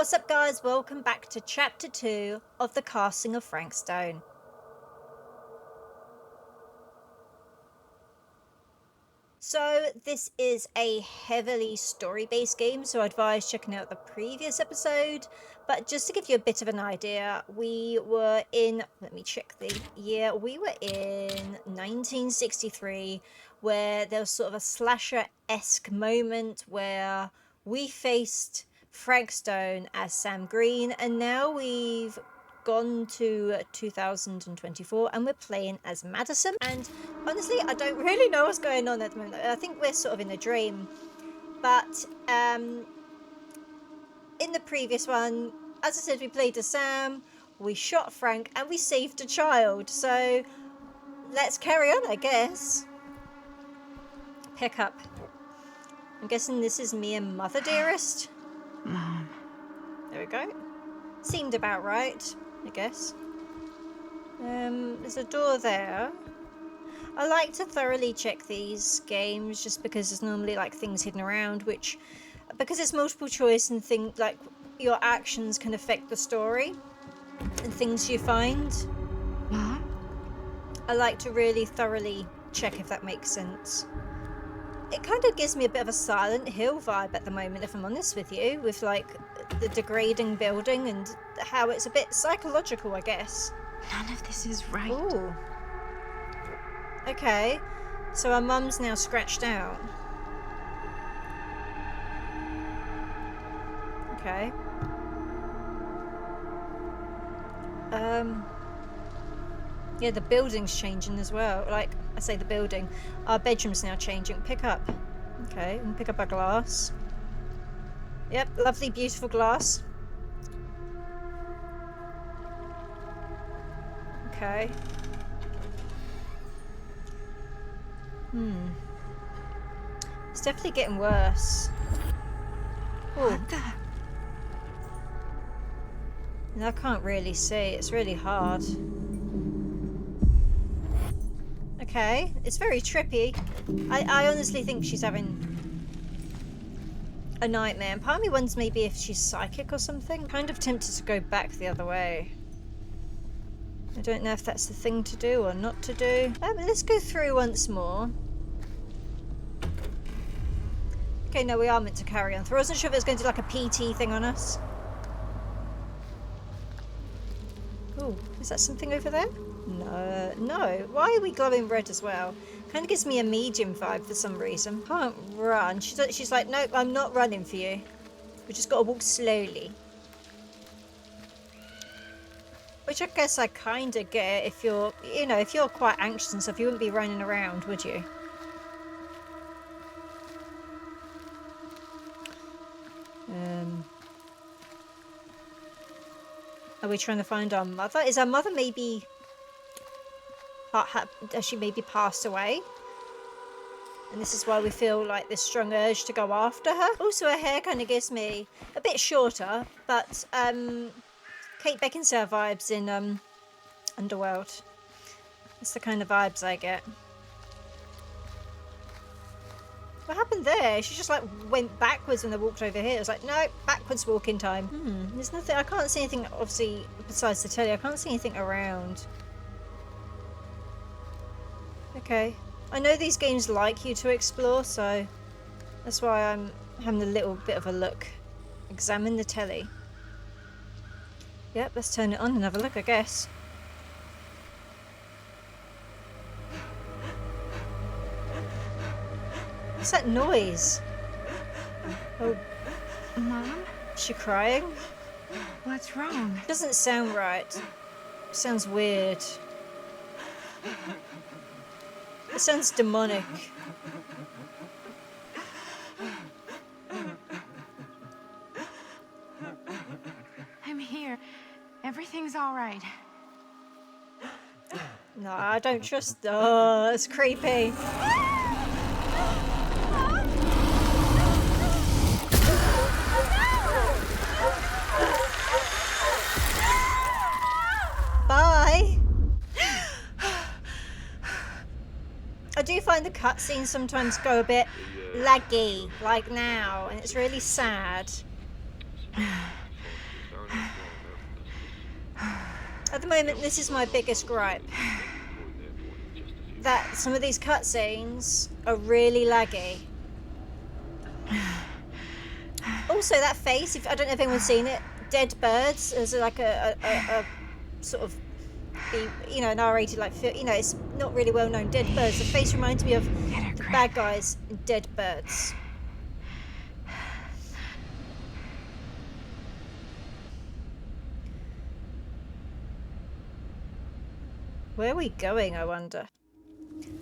What's up, guys? Welcome back to chapter 2 of the casting of Frank Stone. So this is a heavily story-based game, so I advise checking out the previous episode. But just to give you a bit of an idea, we were in, let me check the year, we were in 1963, where there was sort of a slasher-esque moment where we faced Frank Stone as Sam Green, and now we've gone to 2024 and we're playing as Madison. And honestly, I don't really know what's going on at the moment. I think we're sort of in a dream. But in the previous one, as I said, we played as Sam, we shot Frank, and we saved a child. So let's carry on, I guess. Pick up. I'm guessing this is me and Mother Dearest. Mom. There we go. Seemed about right, I guess. There's a door there. I like to thoroughly check these games just because there's normally like things hidden around, which, because it's multiple choice and things like your actions can affect the story and things you find. Mom? I like to really thoroughly check if that makes sense. It kind of gives me a bit of a Silent Hill vibe at the moment, if I'm honest with you, with like the degrading building and how it's a bit psychological, I guess. None of this is right. Ooh. Okay, so our mum's now scratched out. Okay. Yeah, the building's changing as well. Like, I say the building. Our bedroom's now changing. Pick up. Okay, and pick up our glass. Yep, lovely, beautiful glass. Okay. It's definitely getting worse. Ooh. What the? And I can't really see. It's really hard. Okay, it's very trippy. I honestly think she's having a nightmare. And part of me wonders maybe if she's psychic or something. I'm kind of tempted to go back the other way. I don't know if that's the thing to do or not to do. But let's go through once more. Okay, no, we are meant to carry on through. I wasn't sure if it was going to do like a PT thing on us. Oh, is that something over there? No. Why are we glowing red as well? Kind of gives me a medium vibe for some reason. Can't run. She's like, nope, I'm not running for you. We just got to walk slowly. Which I guess I kind of get if you're, if you're quite anxious and stuff, you wouldn't be running around, would you? Are we trying to find our mother? Is our mother maybe... has she maybe passed away? And this is why we feel like this strong urge to go after her. Also, her hair kind of gives me a bit shorter, but Kate Beckinsale vibes in Underworld. That's the kind of vibes I get. What happened there? She just like went backwards when they walked over here. It was like, no, backwards walking time. There's nothing. I can't see anything, obviously, besides the telly. I can't see anything around. Okay. I know these games like you to explore, so that's why I'm having a little bit of a look. Examine the telly. Yep, let's turn it on and have a look, I guess. What's that noise? Oh, Mom? is she crying? What's wrong? Doesn't sound right. Sounds weird. It sounds demonic. I'm here. Everything's all right. No, I don't trust. Oh, it's creepy. Bye. I do find the cutscenes sometimes go a bit laggy, like now, and it's really sad. At the moment, this is my biggest gripe. That some of these cutscenes are really laggy. Also, that face, if I don't know if anyone's seen it, dead birds as like a sort of, you know, an R-rated, like, you know, it's not really well known. Dead birds. The face reminds me of the bad guys in Dead Birds. Where are we going, I wonder?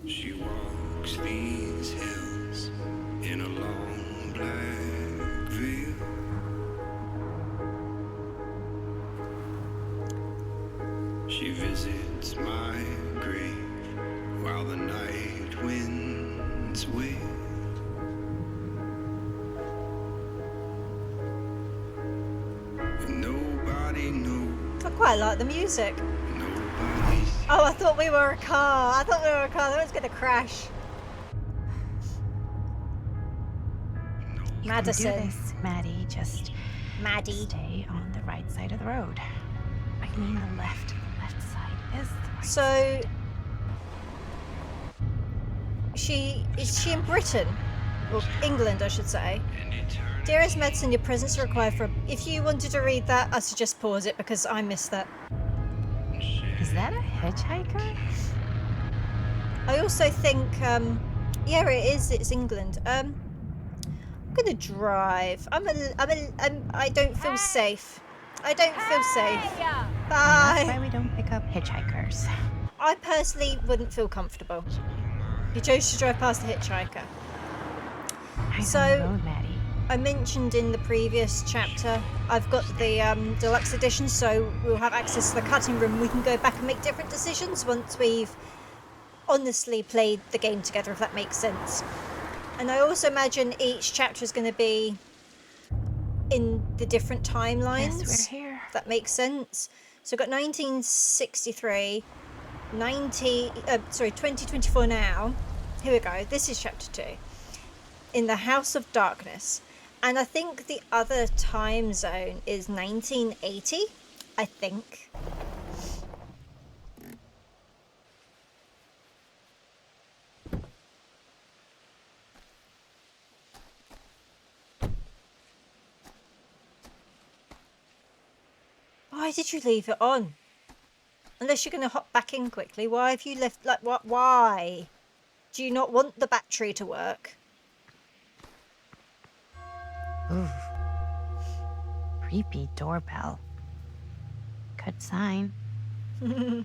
She walks these hills in a long black veil. She visits my grave while the night winds wail. Nobody knows. I quite like the music. Nobody's. Oh, I thought we were a car. I thought we were a car. That was going to crash. Do Madison. this, Maddie. Just Maddie. stay on the right side of the road. I mean the left. The left side is the right. So, is she in Britain? Or England, I should say. Dearest Madison, your presence is required for... If you wanted to read that, I suggest pause it because I missed that. Is that a hitchhiker? I also think, yeah, it is. It's England. I'm gonna drive. I don't feel safe. I don't feel safe. That's why Bye. we don't pick up hitchhikers. I personally wouldn't feel comfortable. You chose to drive past the hitchhiker. Eyes So- on the road, Maddie. I mentioned in the previous chapter, I've got the deluxe edition, so we'll have access to the cutting room. We can go back and make different decisions once we've honestly played the game together, if that makes sense. And I also imagine each chapter is going to be in the different timelines. Yes, we're here. If that makes sense. So we've got 1963, 2024 now. Here we go. This is chapter 2. In the House of Darkness. And I think the other time zone is 1980, I think. Why did you leave it on? Unless you're going to hop back in quickly. Why have you left, like, what? Why? Do you not want the battery to work? Ooh. Creepy doorbell. Good sign. Hello?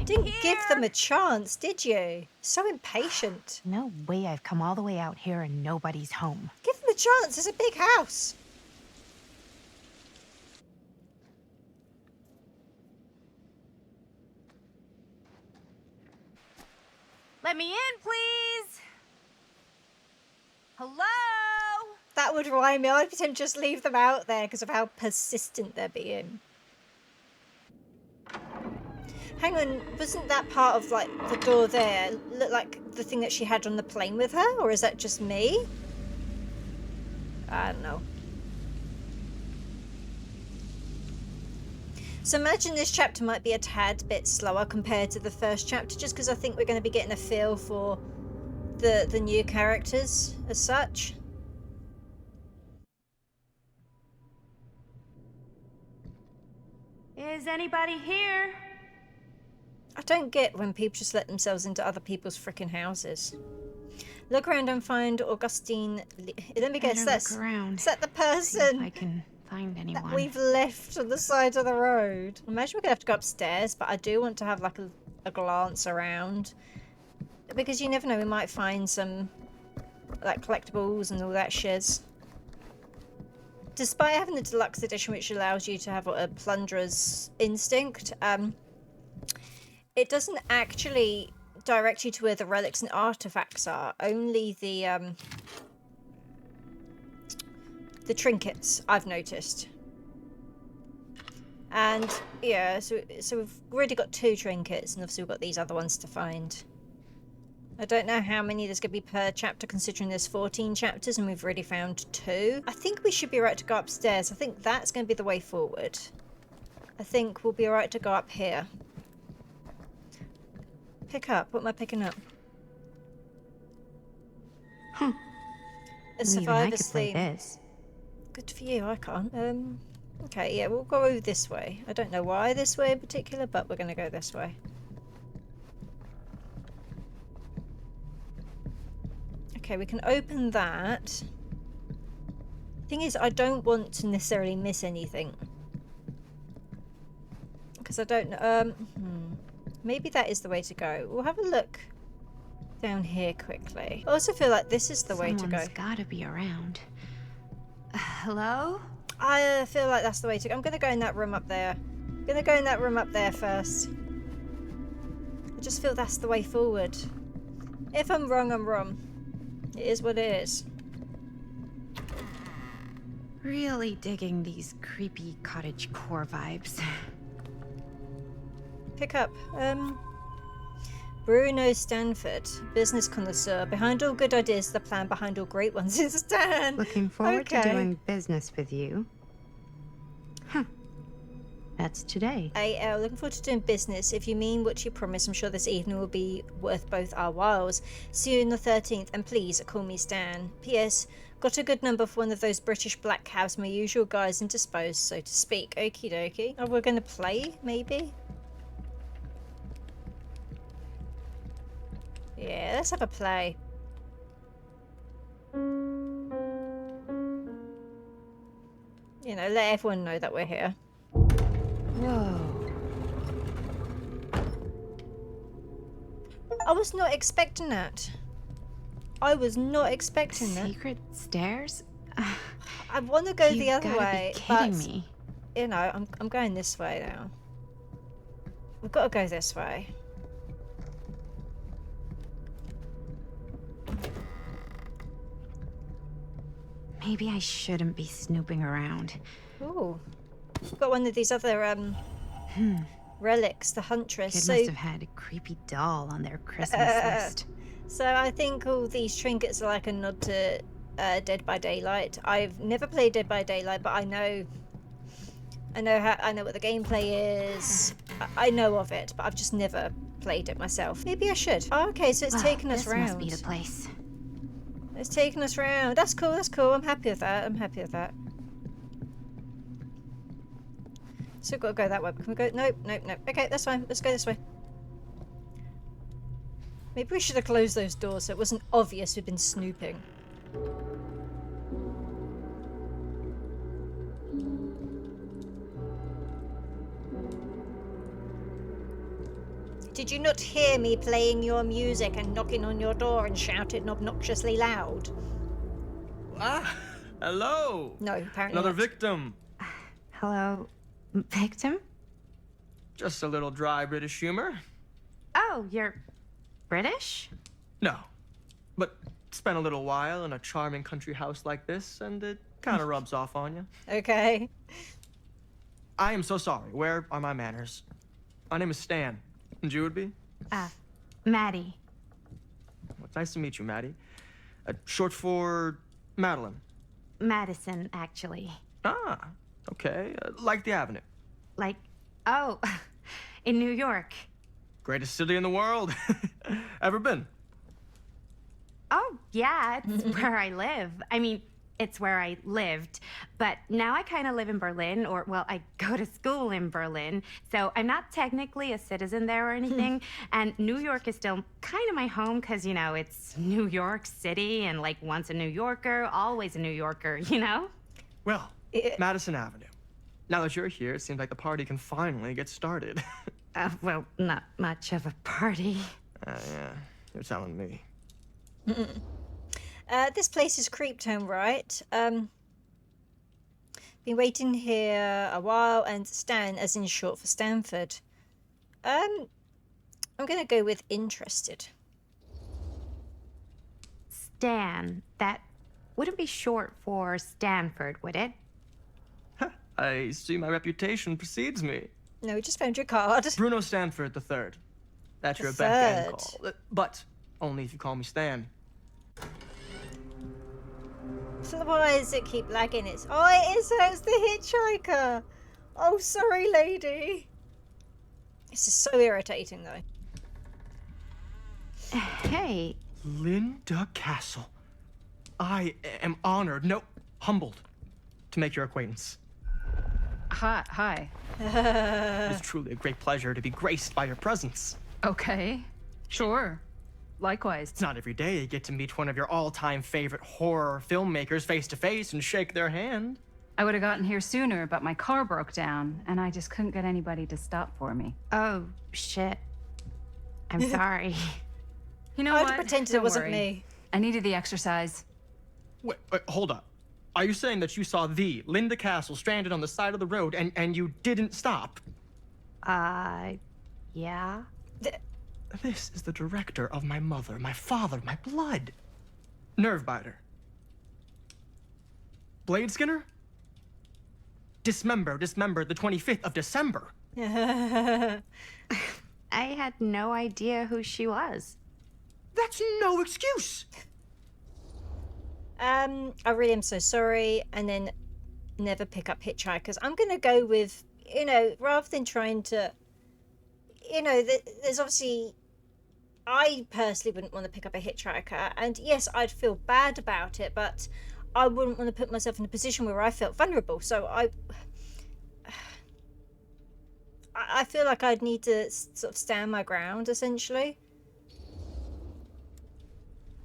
Didn't give them a chance, did you? So impatient. No way I've come all the way out here and nobody's home. Give them a chance. It's a big house. Let me in, please. Hello? That would remind me. I'd pretend just leave them out there because of how persistent they're being. Hang on, wasn't that part of, like, the door there look like the thing that she had on the plane with her? Or is that just me? I don't know. So imagine this chapter might be a tad bit slower compared to the first chapter, just because I think we're going to be getting a feel for the new characters as such. Is anybody here? I don't get when people just let themselves into other people's freaking houses. Look around and find Augustine. Let me guess, Better look around. is that the See if I person can find anyone. that we've left on the side of the road? Imagine we're gonna have to go upstairs, but I do want to have like a glance around because you never know, we might find some like collectibles and all that shiz. Despite having the deluxe edition, which allows you to have a plunderer's instinct, it doesn't actually direct you to where the relics and artifacts are. Only the trinkets, I've noticed. And yeah, so we've already got 2 trinkets, and obviously we've got these other ones to find. I don't know how many there's going to be per chapter, considering there's 14 chapters and we've already found 2. I think we should be right to go upstairs. I think that's going to be the way forward. I think we'll be alright to go up here. Pick up. What am I picking up? A Even I could survivor's play theme. this. Good for you, I can't. Okay, yeah, we'll go this way. I don't know why this way in particular, but we're gonna go this way. Okay, we can open that. Thing is, I don't want to necessarily miss anything. Because I don't know, maybe that is the way to go. We'll have a look down here quickly. I also feel like this is the way to go. Someone's gotta be around. Hello? I feel like that's the way to go. I'm gonna go in that room up there. I'm gonna go in that room up there first. I just feel that's the way forward. If I'm wrong, I'm wrong. It is what it is. Really digging these creepy cottage core vibes. Pick up. Bruno Stanford, business connoisseur. Behind all good ideas, the plan behind all great ones is Stan. Looking forward to Okay. doing business with you. Huh. That's today. AL, looking forward to doing business. If you mean what you promise, I'm sure this evening will be worth both our whiles. See you on the 13th, and please call me Stan. P.S. Got a good number for one of those British black cabs, my usual guys indisposed, so to speak. Okie dokie. Oh, we're gonna play, maybe? Yeah, let's have a play. You know, let everyone know that we're here. Whoa. I was not expecting that. I was not expecting that. Secret stairs? I want to go You the other gotta way, be but kidding me. you know, I'm going this way now. We've got to go this way. Maybe I shouldn't be snooping around. Ooh, we've got one of these other relics, the Huntress. Kid So, must have had a creepy doll on their Christmas list. so I think all these trinkets are like a nod to Dead by Daylight. I've never played Dead by Daylight, but I know what the gameplay is. I know of it, but I've just never played it myself. Maybe I should. Oh, okay, so it's Well, taking us this round. must be the place. It's taking us round. That's cool, that's cool. I'm happy with that. I'm happy with that. So we've got to go that way. Can we go? Nope, nope, nope. Okay, that's fine. Let's go this way. Maybe we should have closed those doors so it wasn't obvious we've been snooping. Did you not hear me playing your music and knocking on your door and shouting obnoxiously loud? Ah, hello. No, apparently Another not. victim. Hello, victim? Just a little dry British humor. Oh, you're British? No, but spent a little while in a charming country house like this, and it kind of rubs off on you. Okay. I am so sorry. Where are my manners? My name is Stan. And you would be? Maddie. Well, it's nice to meet you, Maddie. Short for Madeline. Madison, actually. Ah, okay. Like the Avenue. Like, oh, in New York. Greatest city in the world. Ever been? Oh, yeah, it's where I live. I mean, it's where I lived. But now I kind of live in Berlin, or, well, I go to school in Berlin. So I'm not technically a citizen there or anything. And New York is still kind of my home because, you know, it's New York City, and like once a New Yorker, always a New Yorker, you know? Well, Madison Avenue. Now that you're here, it seems like the party can finally get started. Well, not much of a party. Yeah, you're telling me. This place is Creeptown, right? Been waiting here a while, and Stan, as in short for Stanford. I'm gonna go with interested. Stan, that wouldn't be short for Stanford, would it? I see my reputation precedes me. No, we just found your card. Bruno Stanford III. That's The your back-end third. call. But only if you call me Stan. So why does it keep lagging? It's it is. So it's the hitchhiker. Oh, sorry, lady. This is so irritating, though. Hey, Linda Castle. I am honored, no, humbled, to make your acquaintance. Hi. It is truly a great pleasure to be graced by your presence. Okay. Sure. Likewise. It's not every day you get to meet one of your all-time favorite horror filmmakers face to face and shake their hand. I would have gotten here sooner, but my car broke down, and I just couldn't get anybody to stop for me. oh, shit. I'm sorry. You know I'd what? pretended it Don't wasn't worry. me. I needed the exercise. Wait, hold up. Are you saying that you saw the Linda Castle stranded on the side of the road and you didn't stop? Yeah? This is the director of my mother, my father, my blood. Nervebiter. Blade Skinner? Dismember, the 25th of December. I had no idea who she was. That's no excuse. I really am so sorry, and then never pick up hitchhikers. I'm gonna go with, rather than trying to, there's obviously, I personally wouldn't want to pick up a hitchhiker, and yes, I'd feel bad about it, but I wouldn't want to put myself in a position where I felt vulnerable, so I feel like I'd need to sort of stand my ground, essentially.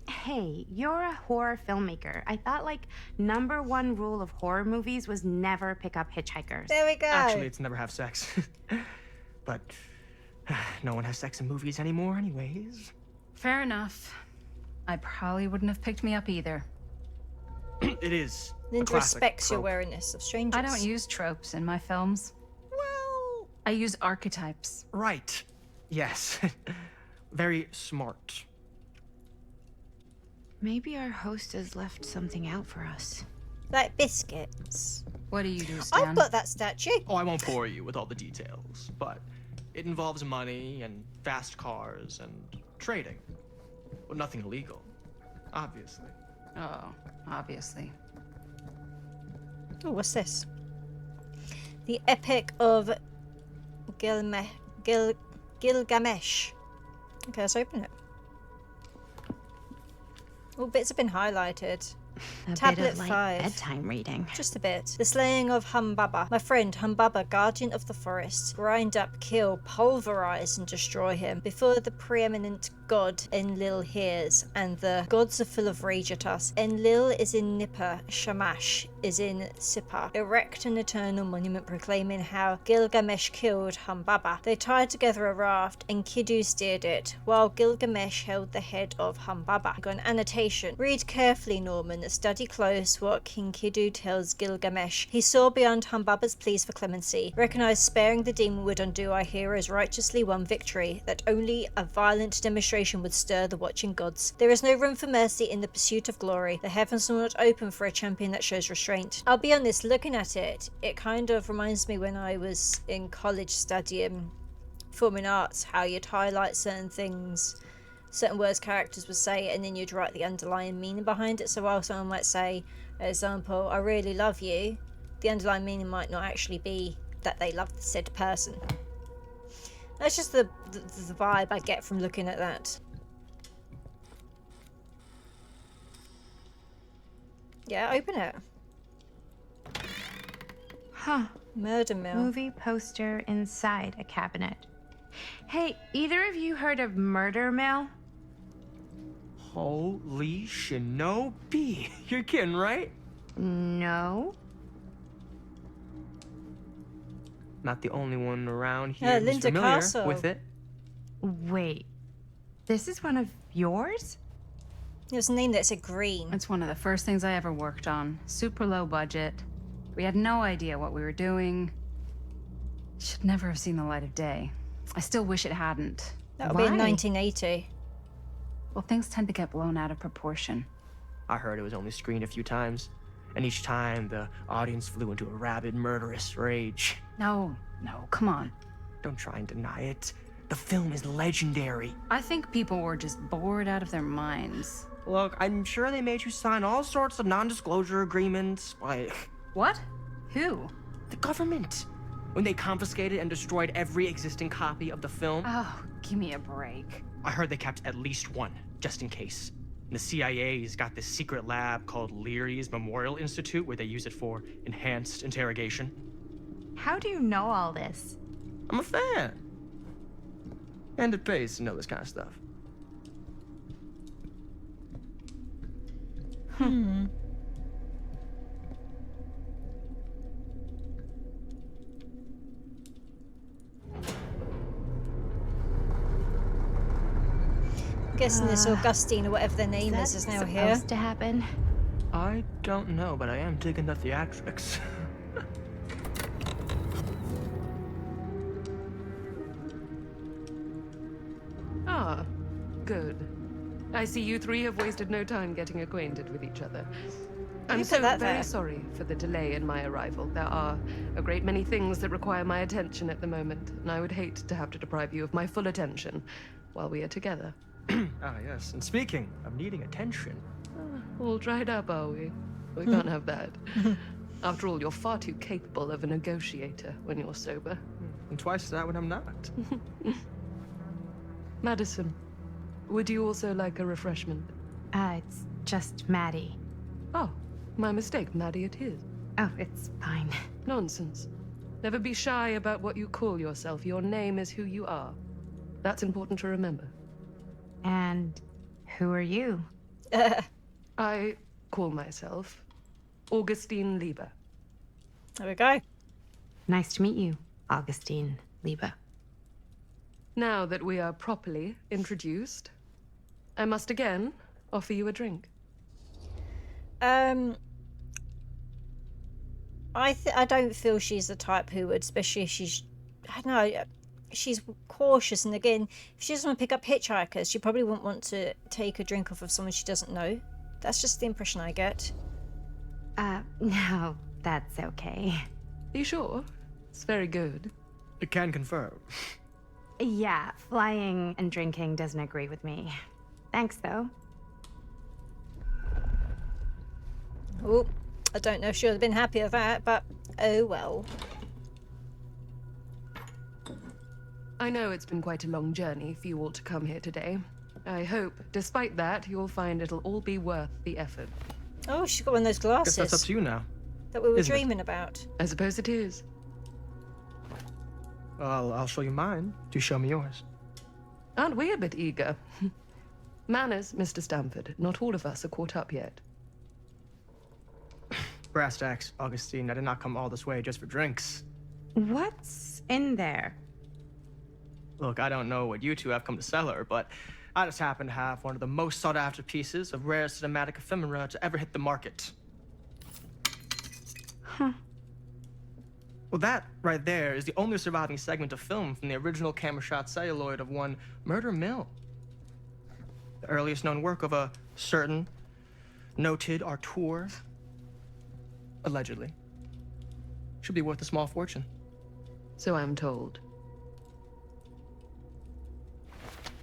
Hey, you're a horror filmmaker. I thought, #1 rule of horror movies was never pick up hitchhikers. There we go. Actually, it's never have sex. But no one has sex in movies anymore anyways. Fair enough. I probably wouldn't have picked me up either. It is a Linda classic respects your trope. wariness of strangers. I don't use tropes in my films. Well, I use archetypes. right. Yes. Very smart. Maybe our host has left something out for us. Like biscuits. What do you do, Stan? I've got that statue. Oh, I won't bore you with all the details, but it involves money and fast cars and trading. Well, nothing illegal, obviously. Oh, obviously. Oh, what's this? The Epic of Gilgamesh. Okay, let's open it. All bits have been highlighted. A Tablet bit of 5. bedtime reading. Just a bit. The slaying of Humbaba. My friend Humbaba, guardian of the forest. Grind up, kill, pulverize, and destroy him. Before the preeminent god Enlil hears, and the gods are full of rage at us. Enlil is in Nipper, Shamash is in Sippar. Erect an eternal monument proclaiming how Gilgamesh killed Humbaba. They tied together a raft, and Kiddu steered it, while Gilgamesh held the head of Humbaba. I've got an annotation. Read carefully, Norman. Study close what King Kiddu tells Gilgamesh. He saw beyond Humbaba's pleas for clemency. Recognized sparing the demon would undo our hero's righteously won victory, that only a violent demonstration would stir the watching gods. There is no room for mercy in the pursuit of glory. The heavens are not open for a champion that shows restraint. I'll be honest, looking at it, it kind of reminds me when I was in college studying performing arts, how you'd highlight certain things, certain words characters would say, and then you'd write the underlying meaning behind it. So while someone might say, for example, I really love you, the underlying meaning might not actually be that they love the said person. That's just the vibe I get from looking at that. Yeah, open it. Huh. Murder Mill. Movie poster inside a cabinet. Hey, either of you heard of Murder Mill? Holy shinobi. You're kidding, right? No. Not the only one around here Yeah, who's Linda familiar Castle. with it. Wait. This is one of yours? It was a name that said green. It's one of the first things I ever worked on. Super low budget. We had no idea what we were doing. Should never have seen the light of day. I still wish it hadn't. That would be in Why? 1980. Well, things tend to get blown out of proportion. I heard it was only screened a few times, and each time the audience flew into a rabid, murderous rage. No, come on. Don't try and deny it. The film is legendary. I think people were just bored out of their minds. Look, I'm sure they made you sign all sorts of non-disclosure agreements. Like, What? Who? the government. When they confiscated and destroyed every existing copy of the film? Oh, give me a break. I heard they kept at least one, just in case. And the CIA's got this secret lab called Leary's Memorial Institute where they use it for enhanced interrogation. How do you know all this? I'm a fan. And it pays to know this kind of stuff. Guessing this Augustine or whatever their name Is is that now here. supposed to happen? I don't know, but I am digging the theatrics. Ah, good. I see you three have wasted no time getting acquainted with each other. I'm You so put that very there. sorry for the delay in my arrival. There are a great many things that require my attention at the moment, and I would hate to have to deprive you of my full attention while we are together. Ah, yes. And speaking of needing attention, All dried up, are we? We can't have that. After all, you're far too capable of a negotiator when you're sober. and twice that when I'm not. Madison, would you also like a refreshment? It's just Maddie. Oh, my mistake. Maddie it is. Oh, it's fine. Nonsense. Never be shy about what you call yourself. Your name is who you are. That's important to remember. And who are you? I call myself Augustine Lieber. There we go. Nice to meet you, Augustine Lieber. Now that we are properly introduced, I must again offer you a drink. I don't feel she's the type who would, especially if she's, I don't know, she's cautious. And again, if she doesn't want to pick up hitchhikers, she probably wouldn't want to take a drink off of someone she doesn't know. That's just the impression I get. No, that's okay. Are you sure? It's very good. I can confirm. Yeah, flying and drinking doesn't agree with me. Thanks, though. Oh, I don't know if she would have been happy with that, but oh well. I know it's been quite a long journey for you all to come here today. I hope, despite that, you'll find it'll all be worth the effort. Oh, she's got one of those Guess that's up glasses to you now. that we were isn't it? dreaming about. I suppose it is. Well, I'll show you mine. Do show me yours. Aren't we a bit eager? Manners, Mr. Stamford. Not all of us are caught up yet. Brass tacks, Augustine. I did not come all this way just for drinks. What's in there? Look, I don't know what you two have come to sell her, but I just happen to have one of the most sought-after pieces of rare cinematic ephemera to ever hit the market. Huh. Well, that right there is the only surviving segment of film from the original camera shot celluloid of one Murder Mill. The earliest known work of a certain noted auteur, allegedly. Should be worth a small fortune. So I'm told.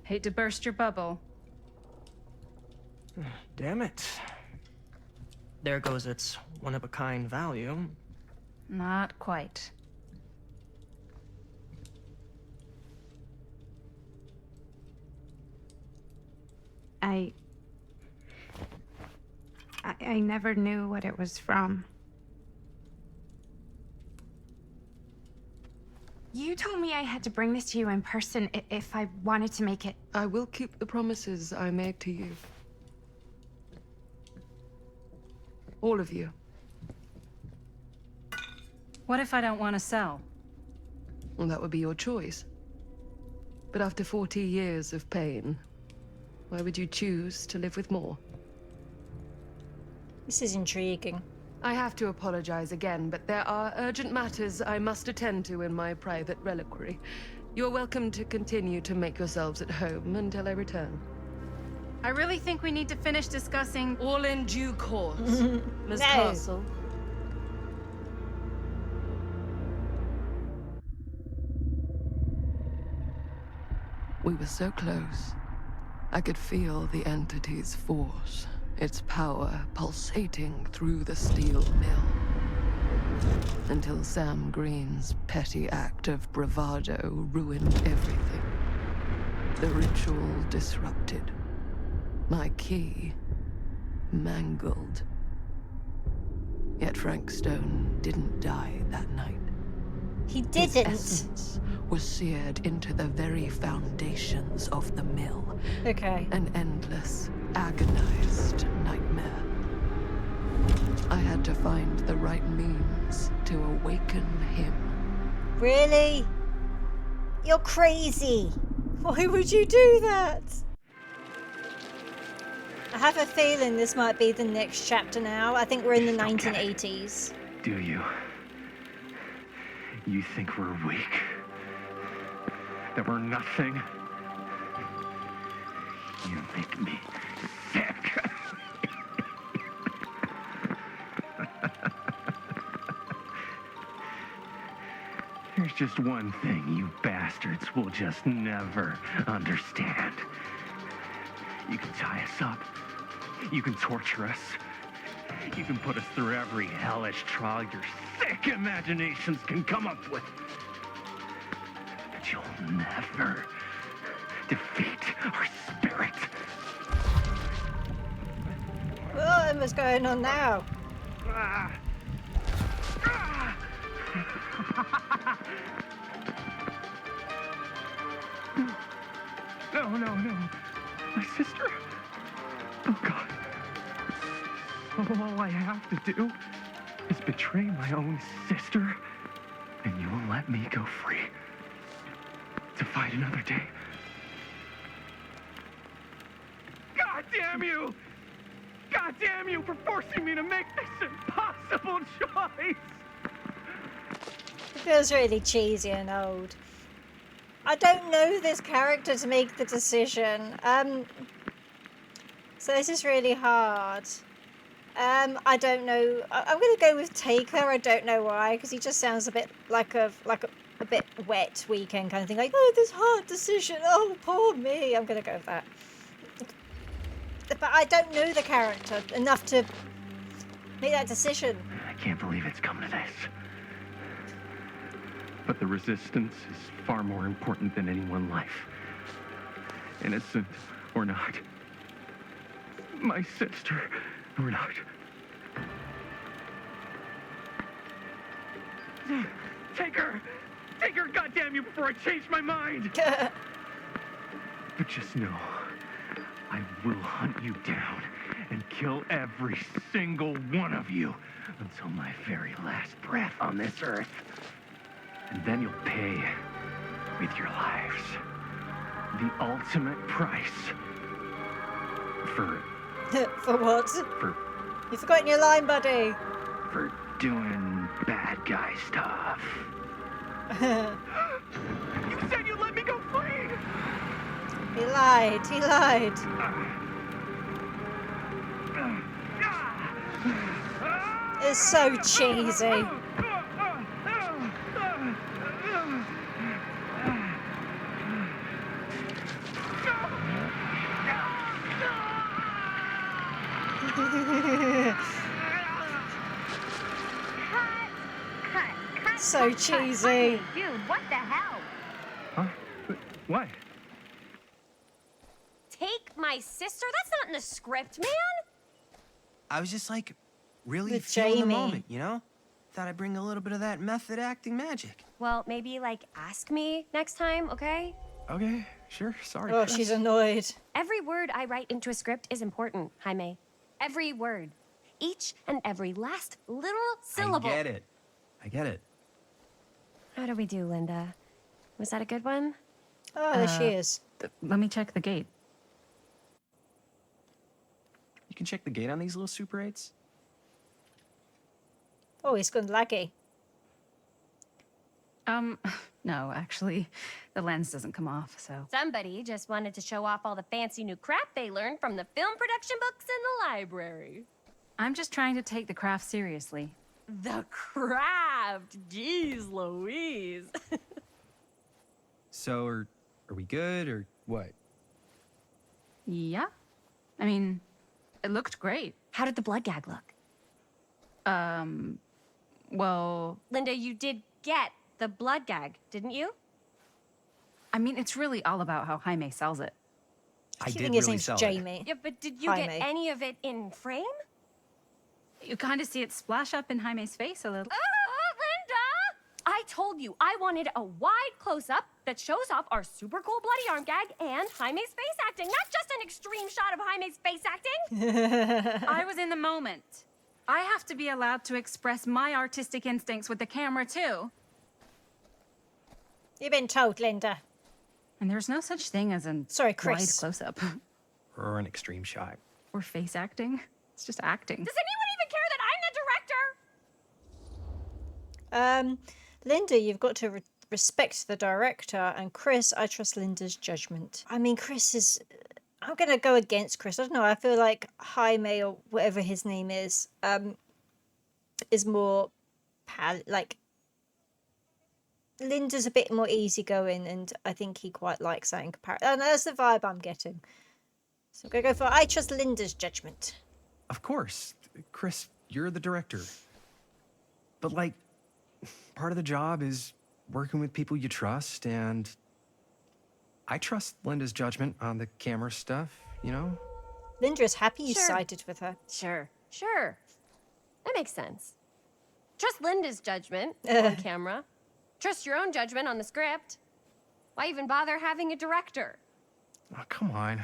Hate to burst your bubble. Damn it. There goes its one-of-a-kind value. Not quite. I never knew what it was from. You told me I had to bring this to you in person if I wanted to make it. I will keep the promises I made to you. All of you. What if I don't want to sell? Well, that would be your choice. But after 40 years of pain, why would you choose to live with more? This is intriguing. I have to apologize again, but there are urgent matters I must attend to in my private reliquary. You're welcome to continue to make yourselves at home until I return. I really think we need to finish discussing. All in due course, Miss No. Castle. We were so close. I could feel the entity's force, its power pulsating through the steel mill. Until Sam Green's petty act of bravado ruined everything. The ritual disrupted. My key mangled. Yet Frank Stone didn't die that night. He His didn't. essence was seared into the very foundations of the mill. Okay. An endless, agonized nightmare. I had to find the right means to awaken him. Really? You're crazy. Why would you do that? I have a feeling this might be the next chapter now. I think we're in the You don't get it. 1980s. Do you? You think we're weak? That we're nothing? You make me sick. There's just one thing you bastards will just never understand. You can tie us up. You can torture us. You can put us through every hellish trial your sick imaginations can come up with. But you'll never defeat our spirit. What's going on now? Ah. Ah. No, no, no. My sister? Oh, God. All I have to do is betray my own sister, and you will let me go free to fight another day. God damn you! God damn you for forcing me to make this impossible choice! It feels really cheesy and old. I don't know this character to make the decision. So this is really hard. I don't know. I'm gonna go with Taker. I don't know why, because he just sounds a bit like a bit wet weekend kind of thing. Like, oh, this hard decision. Oh, poor me. I'm gonna go with that. But I don't know the character enough to make that decision. I can't believe it's come to this. But the resistance is far more important than any one life. Innocent or not. My sister or not. Take her! Take her, goddamn you, before I change my mind! But just know, I will hunt you down and kill every single one of you until my very last breath on this earth. And then you'll pay with your lives. The ultimate price for For what? for You've forgotten your line, buddy. for doing bad guy stuff. You said you'd let me go free! He lied. He lied. It's so cheesy. So cheesy. Dude, what the hell? Huh? Why? Take my sister? That's not in the script, man. I was just like really With feeling the Jamie. moment, you know? Thought I'd bring a little bit of that method acting magic. Well, maybe, like, ask me next time, okay? Okay, sure. Sorry. Oh, Chris. she's annoyed. Every word I write into a script is important, Jaime. Every word. Each and every last little syllable. I get it. I get it. How do we do, Linda? Was that a good one? Oh, there she is. Let me check the gate. You can check the gate on these little Super 8s. Oh, he's gone laggy. No, actually, the lens doesn't come off, so. Somebody just wanted to show off all the fancy new crap they learned from the film production books in the library. I'm just trying to take the craft seriously. The craft! Jeez Louise. So, are we good or what? Yeah? I mean, it looked great. How did the blood gag look? Well, Linda, you did get the blood gag, didn't you? I mean, it's really all about how Jaime sells it. I think his name's Jamie. Yeah, but did you get Jaime. any of it in frame? You kind of see it splash up in Jaime's face a little. Linda! I told you I wanted a wide close-up that shows off our super cool bloody arm gag and Jaime's face acting, not just an extreme shot of Jaime's face acting. I was in the moment. I have to be allowed to express my artistic instincts with the camera, too. You've been told, Linda. And there's no such thing as an Sorry, wide Chris. close-up. Or an extreme shot. Or face acting. It's just acting. Does anyone even care that I'm the director? Linda, you've got to respect the director, and Chris, I trust Linda's judgment. I mean, Chris is... I'm going to go against Chris. I don't know, I feel like Jaime, or whatever his name is more... like... Linda's a bit more easygoing, and I think he quite likes that in comparison. And that's the vibe I'm getting. So I'm going to go for... I trust Linda's judgment. Of course. Chris, you're the director. But, like, part of the job is working with people you trust, and I trust Linda's judgment on the camera stuff, you know? Linda is happy you Sure. sided with her. Sure. That makes sense. Trust Linda's judgment on camera. Trust your own judgment on the script. Why even bother having a director? Oh, come on.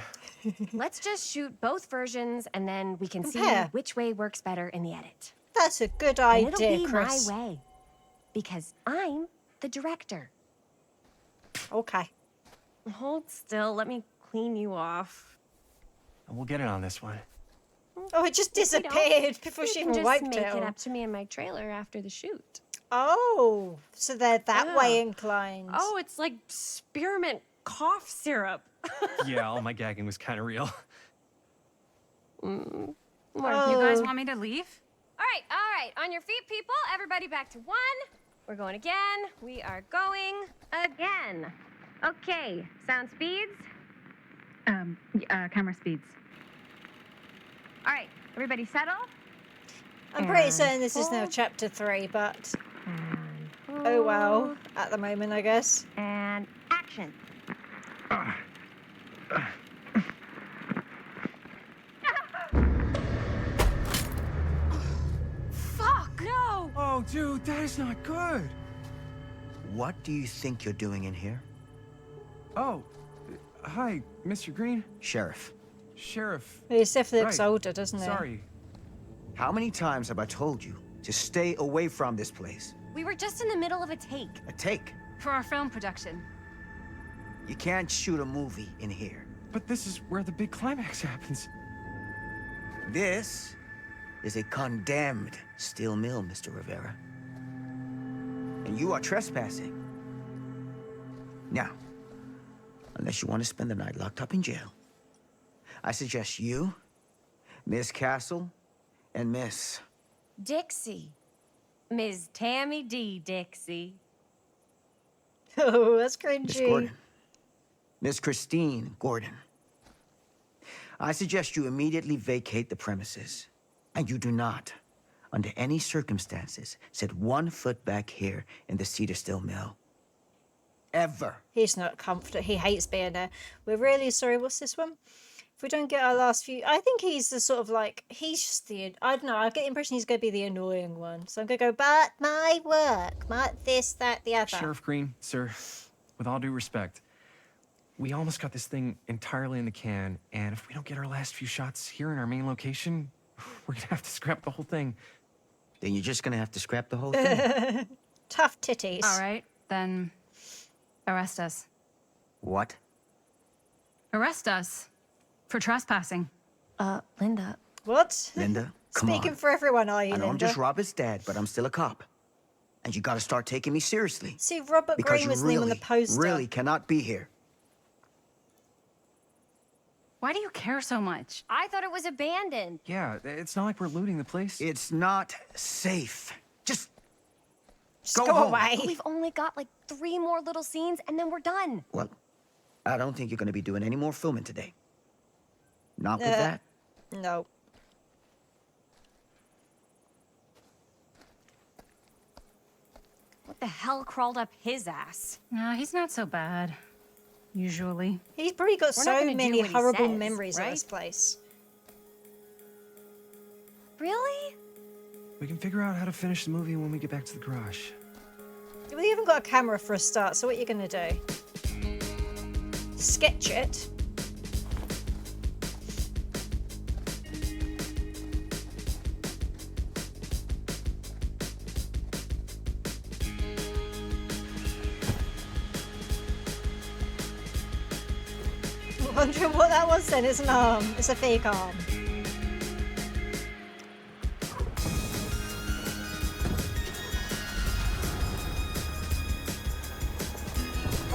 Let's just shoot both versions and then we can see Compare. which way works better in the edit. That's a good And idea, it'll be Chris. my way. Because I'm the director. Okay. Hold still, let me clean you off. We'll get it on this one. Oh, it just If we don't, disappeared before you she can even just wiped make it. it all. up to me in my trailer after the shoot. Oh, so they're that way Yeah. inclined. Oh, it's like spearmint cough syrup. Yeah, all my gagging was kind of real. Oh. You guys want me to leave? All right. On your feet, people. Everybody back to one. We're going again. We are going again. Okay, sound speeds. Camera speeds. All right, everybody settle. I'm pretty And certain this is now hold. chapter 3, but And oh well, hold. at the moment, I guess. And action. Fuck! No! Oh, dude, that is not good. What do you think you're doing in here? Oh, hi, Mr. Green. Sheriff, Sheriff. He definitely looks Right. older, doesn't he? Sorry. how many times have I told you to stay away from this place? We were just in the middle of a take. A take. For our film production. You can't shoot a movie in here. But this is where the big climax happens. This is a condemned steel mill, Mr. Rivera. And you are trespassing. Now, unless you want to spend the night locked up in jail, I suggest you, Miss Castle, and Miss... Dixie. Ms. Tammy D. Dixie. Oh, that's Miss cringy. Gordon. Miss Christine Gordon. I suggest you immediately vacate the premises. And you do not, under any circumstances, set 1 foot back here in the Cedar Still Mill. Ever. He's not comfortable. He hates being there. We're really sorry. What's this one? If we don't get our last few... I think he's the sort of like... He's just the... I don't know. I get the impression he's going to be the annoying one. So I'm going to go, but my work. My this, that, the other. Sheriff Green, sir, with all due respect, we almost got this thing entirely in the can, and if we don't get our last few shots here in our main location, we're gonna have to scrap the whole thing. Then you're just gonna have to scrap the whole thing. Tough titties. All right, then arrest us. What? Arrest us for trespassing. Linda. What? Linda, come Speaking on. for everyone, are you, I know I'm Linda? just Robert's dad, but I'm still a cop. And you gotta start taking me seriously. See, Robert Because Green you was the name on really, the poster. really cannot be here. Why do you care so much? I thought it was abandoned. Yeah, it's not like we're looting the place. It's not safe. Just Just go go home. away. We've only got like 3 more little scenes and then we're done. Well, I don't think you're gonna be doing any more filming today. Not with that. No. the hell crawled up his ass? Nah, he's not so bad. Usually. He's probably got We're not so gonna do many what he horrible says, memories of right? this place. Really? We can figure out how to finish the movie when we get back to the garage. We haven't got a camera for a start, so what are you going to do? Sketch it. I'm wondering what that was then. It's an arm. It's a fake arm.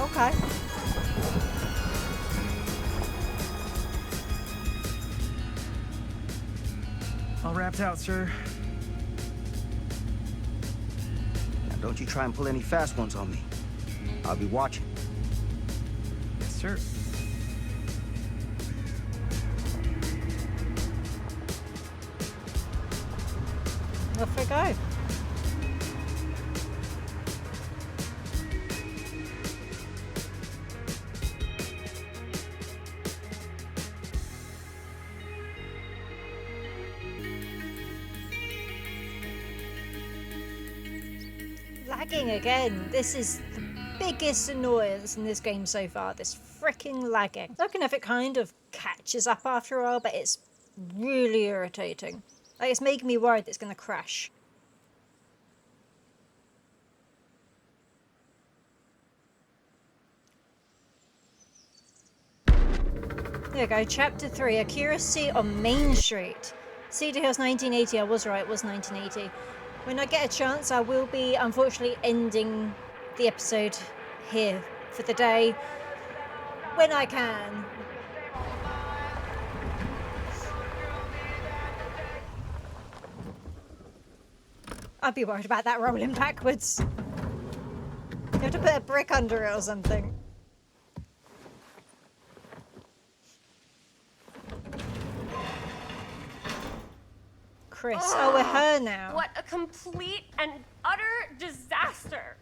Okay. All wrapped out, sir. Now, don't you try and pull any fast ones on me. I'll be watching. Yes, sir. Off we go. Lagging again. This is the biggest annoyance in this game so far. This freaking lagging. I don't know if it kind of catches up after a while, but it's really irritating. Like, it's making me worried that it's going to crash. There we go. Chapter 3. Accuracy on Main Street. Cedar Hills 1980. I was right. It was 1980. When I get a chance, I will be, unfortunately, ending the episode here for the day. When I can. I'd be worried about that rolling backwards. You have to put a brick under it or something. Chris. Oh, we're her now. What a complete and utter disaster.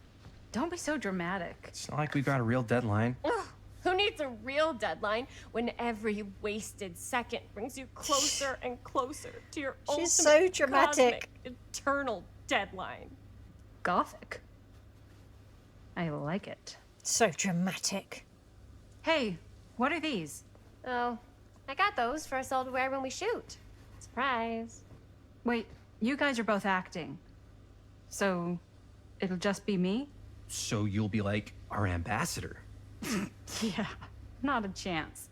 Don't be so dramatic. It's not like we've got a real deadline. Ugh, who needs a real deadline when every wasted second brings you closer and closer to your She's ultimate so dramatic. cosmic, eternal deadline? Gothic. I like it. So dramatic. Hey, what are these? Oh, I got those for us all to wear when we shoot. Surprise. Wait, you guys are both acting. So, it'll just be me? So you'll be like our ambassador. Yeah, not a chance.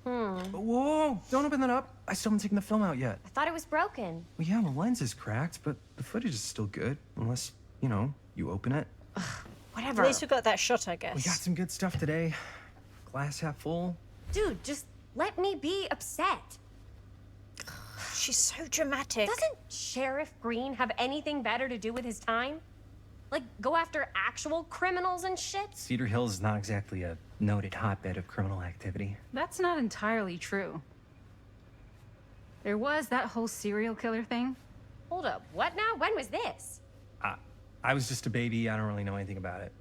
Whoa, don't open that up. I still haven't taken the film out yet. I thought it was broken. Well, yeah, the lens is cracked, but the footage is still good. Unless, you know, you open it. Whatever. At least we got that shot, I We got guess. some good stuff today. Glass half full. Dude, just let me be upset. She's so dramatic. Doesn't Sheriff Green have anything better to do with his time? Like, go after actual criminals and shit? Cedar Hills is not exactly a noted hotbed of criminal activity. That's not entirely true. There was that whole serial killer thing. Hold up, what now? When was this? I was just a baby. I don't really know anything about it.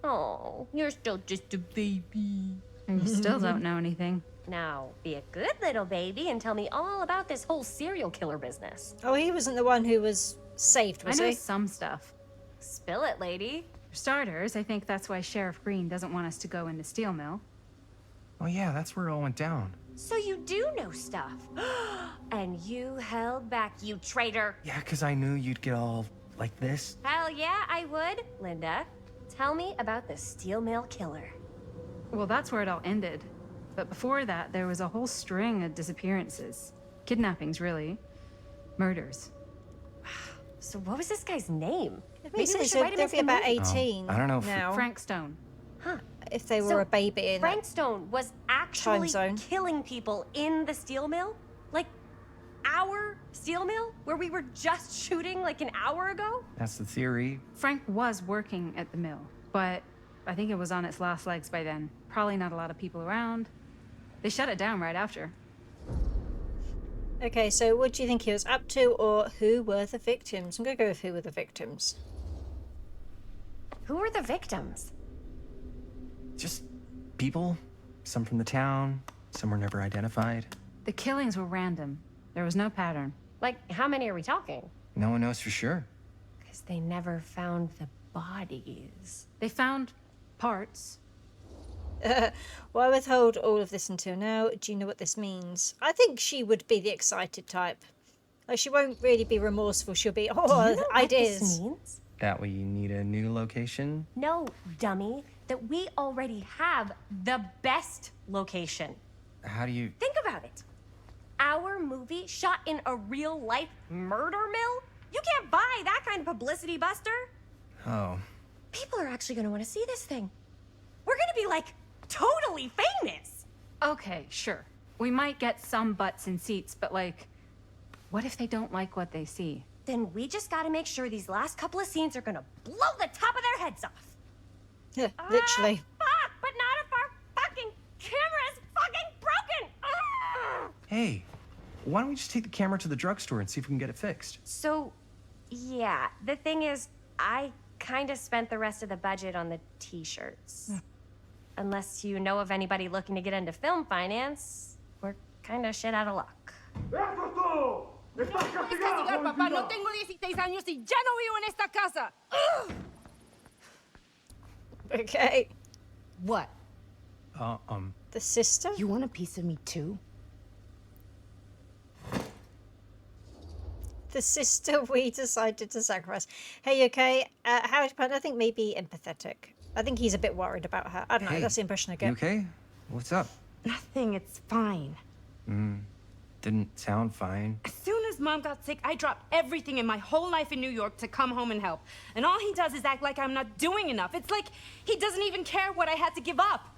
Oh, you're still just a baby. And you still don't know anything. Now, be a good little baby and tell me all about this whole serial killer business. Oh, he wasn't the one who was saved, I was know he? some stuff. Spill it, lady. For starters, I think that's why Sheriff Green doesn't want us to go in the steel mill. Oh yeah, that's where it all went down. So you do know stuff. And you held back, you traitor. Yeah, because I knew you'd get all like this. Hell yeah, I would. Linda, tell me about the steel mill killer. Well, that's where it all ended. But before that, there was a whole string of disappearances. Kidnappings, really. Murders. So what was this guy's name? It Maybe makes we sense. should write him They'll into be the about movie. 18 I don't know if- now. Frank Stone. Huh. If they were So, a baby in Frank Stone was actually zone. killing people in the steel mill? Like our steel mill? Where we were just shooting like an hour ago? That's the theory. Frank was working at the mill, but I think it was on its last legs by then. Probably not a lot of people around. They shut it down right after. Okay, so what do you think he was up to, or who were the victims? I'm gonna go with who were the victims. Who are the victims? Just people. Some from the town, some were never identified. The killings were random. There was no pattern. Like, how many are we talking? No one knows for sure. Because they never found the bodies. They found parts. Well, I withhold all of this until now. Do you know what this means? I think she would be the excited type. Like, she won't really be remorseful. She'll be, Do you oh, know ideas. what this means? That we need a new location? No, dummy. That we already have the best location. How do you... Think about it. Our movie shot in a real-life murder mill? You can't buy that kind of publicity, Buster. Oh. People are actually gonna want to see this thing. We're gonna be, like, totally famous. Okay, sure. We might get some butts in seats, but like, what if they don't like what they see? Then we just gotta make sure these last couple of scenes are gonna blow the top of their heads off. Yeah, literally. Fuck, but not if our fucking camera's fucking broken. Ugh. Hey, why don't we just take the camera to the drugstore and see if we can get it fixed? So, yeah, the thing is, I kind of spent the rest of the budget on the t-shirts. Unless you know of anybody looking to get into film finance, we're kind of shit out of luck. Papá, no tengo 16 años y ya no vivo en esta casa. Okay. What? The sister? You want a piece of me too? The sister we decided to sacrifice. Hey, you okay? Howard Pan, I think maybe empathetic. I think he's a bit worried about her. I don't know, Hey, that's the impression I You get. okay? What's up? Nothing, it's fine. Didn't sound fine. As soon as Mom got sick, I dropped everything in my whole life in New York to come home and help. And all he does is act like I'm not doing enough. It's like he doesn't even care what I had to give up.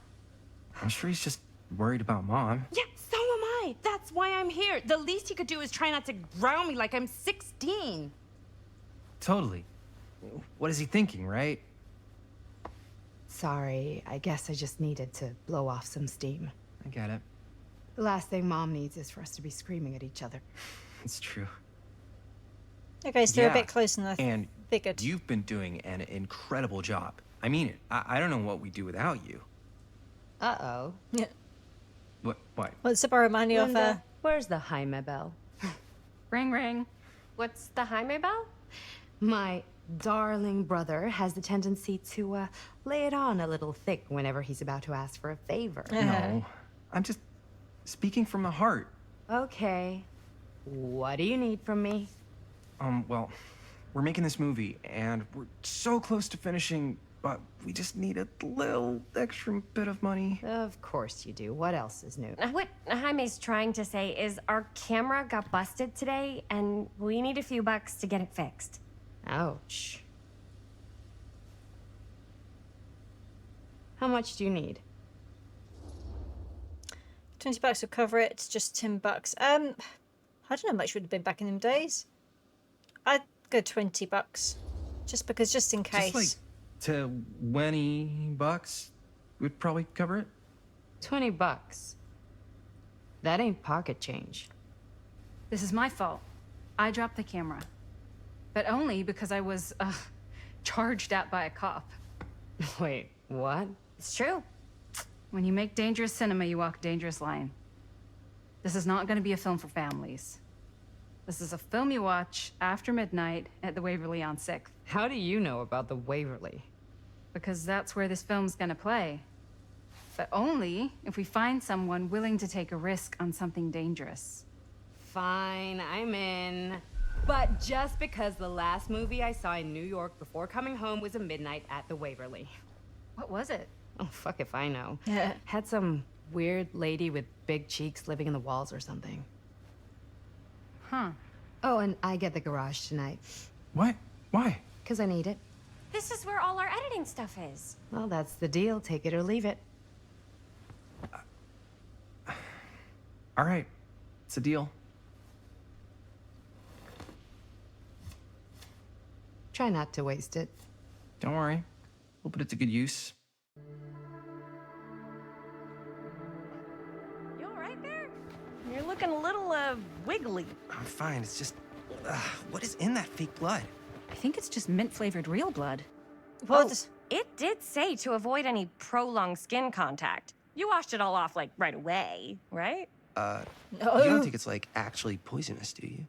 I'm sure he's just worried about Mom. Yeah, so am I. That's why I'm here. The least he could do is try not to ground me like I'm 16. Totally. What is he thinking, right? Sorry, I guess I just needed to blow off some steam. I get it. The last thing Mom needs is for us to be screaming at each other. It's true. Okay, so they're a bit closer than I And figured. you've been doing an incredible job. I mean it. I don't know what we'd do without you. Uh-oh. Yeah. What? Wants to borrow money off her. Where's the Jaime bell? Ring, ring. What's the Jaime bell? My darling brother has the tendency to lay it on a little thick whenever he's about to ask for a favor. No. I'm just speaking from the heart. Okay. What do you need from me? Well, we're making this movie, and we're so close to finishing, but we just need a little extra bit of money. Of course you do. What else is new? What Jaime's trying to say is our camera got busted today, and we need a few bucks to get it fixed. Ouch. How much do you need? $20 will cover it. Just $10. I don't know how much would have been back in them days. I'd go $20, just because, just in case. Just like $20 would probably cover it. $20. That ain't pocket change. This is my fault. I dropped the camera. But only because I was, charged at by a cop. Wait, what? It's true. When you make dangerous cinema, you walk a dangerous line. This is not gonna be a film for families. This is a film you watch after midnight at the Waverly on 6th. How do you know about the Waverly? Because that's where this film's gonna play. But only if we find someone willing to take a risk on something dangerous. Fine, I'm in. But just because the last movie I saw in New York before coming home was a midnight at the Waverly. What was it? Oh, fuck if I know. Yeah. Had some weird lady with big cheeks living in the walls or something. Huh. Oh, and I get the garage tonight. What? Why? 'Cause I need it. This is where all our editing stuff is. Well, that's the deal. Take it or leave it. All right. It's a deal. Try not to waste it. Don't worry. We'll put it to good use. You all right there? You're looking a little, wiggly. I'm fine. It's just... what is in that fake blood? I think it's just mint-flavored real blood. What? It did say to avoid any prolonged skin contact. You washed it all off, like, right away, right? No. You don't think it's, like, actually poisonous, do you?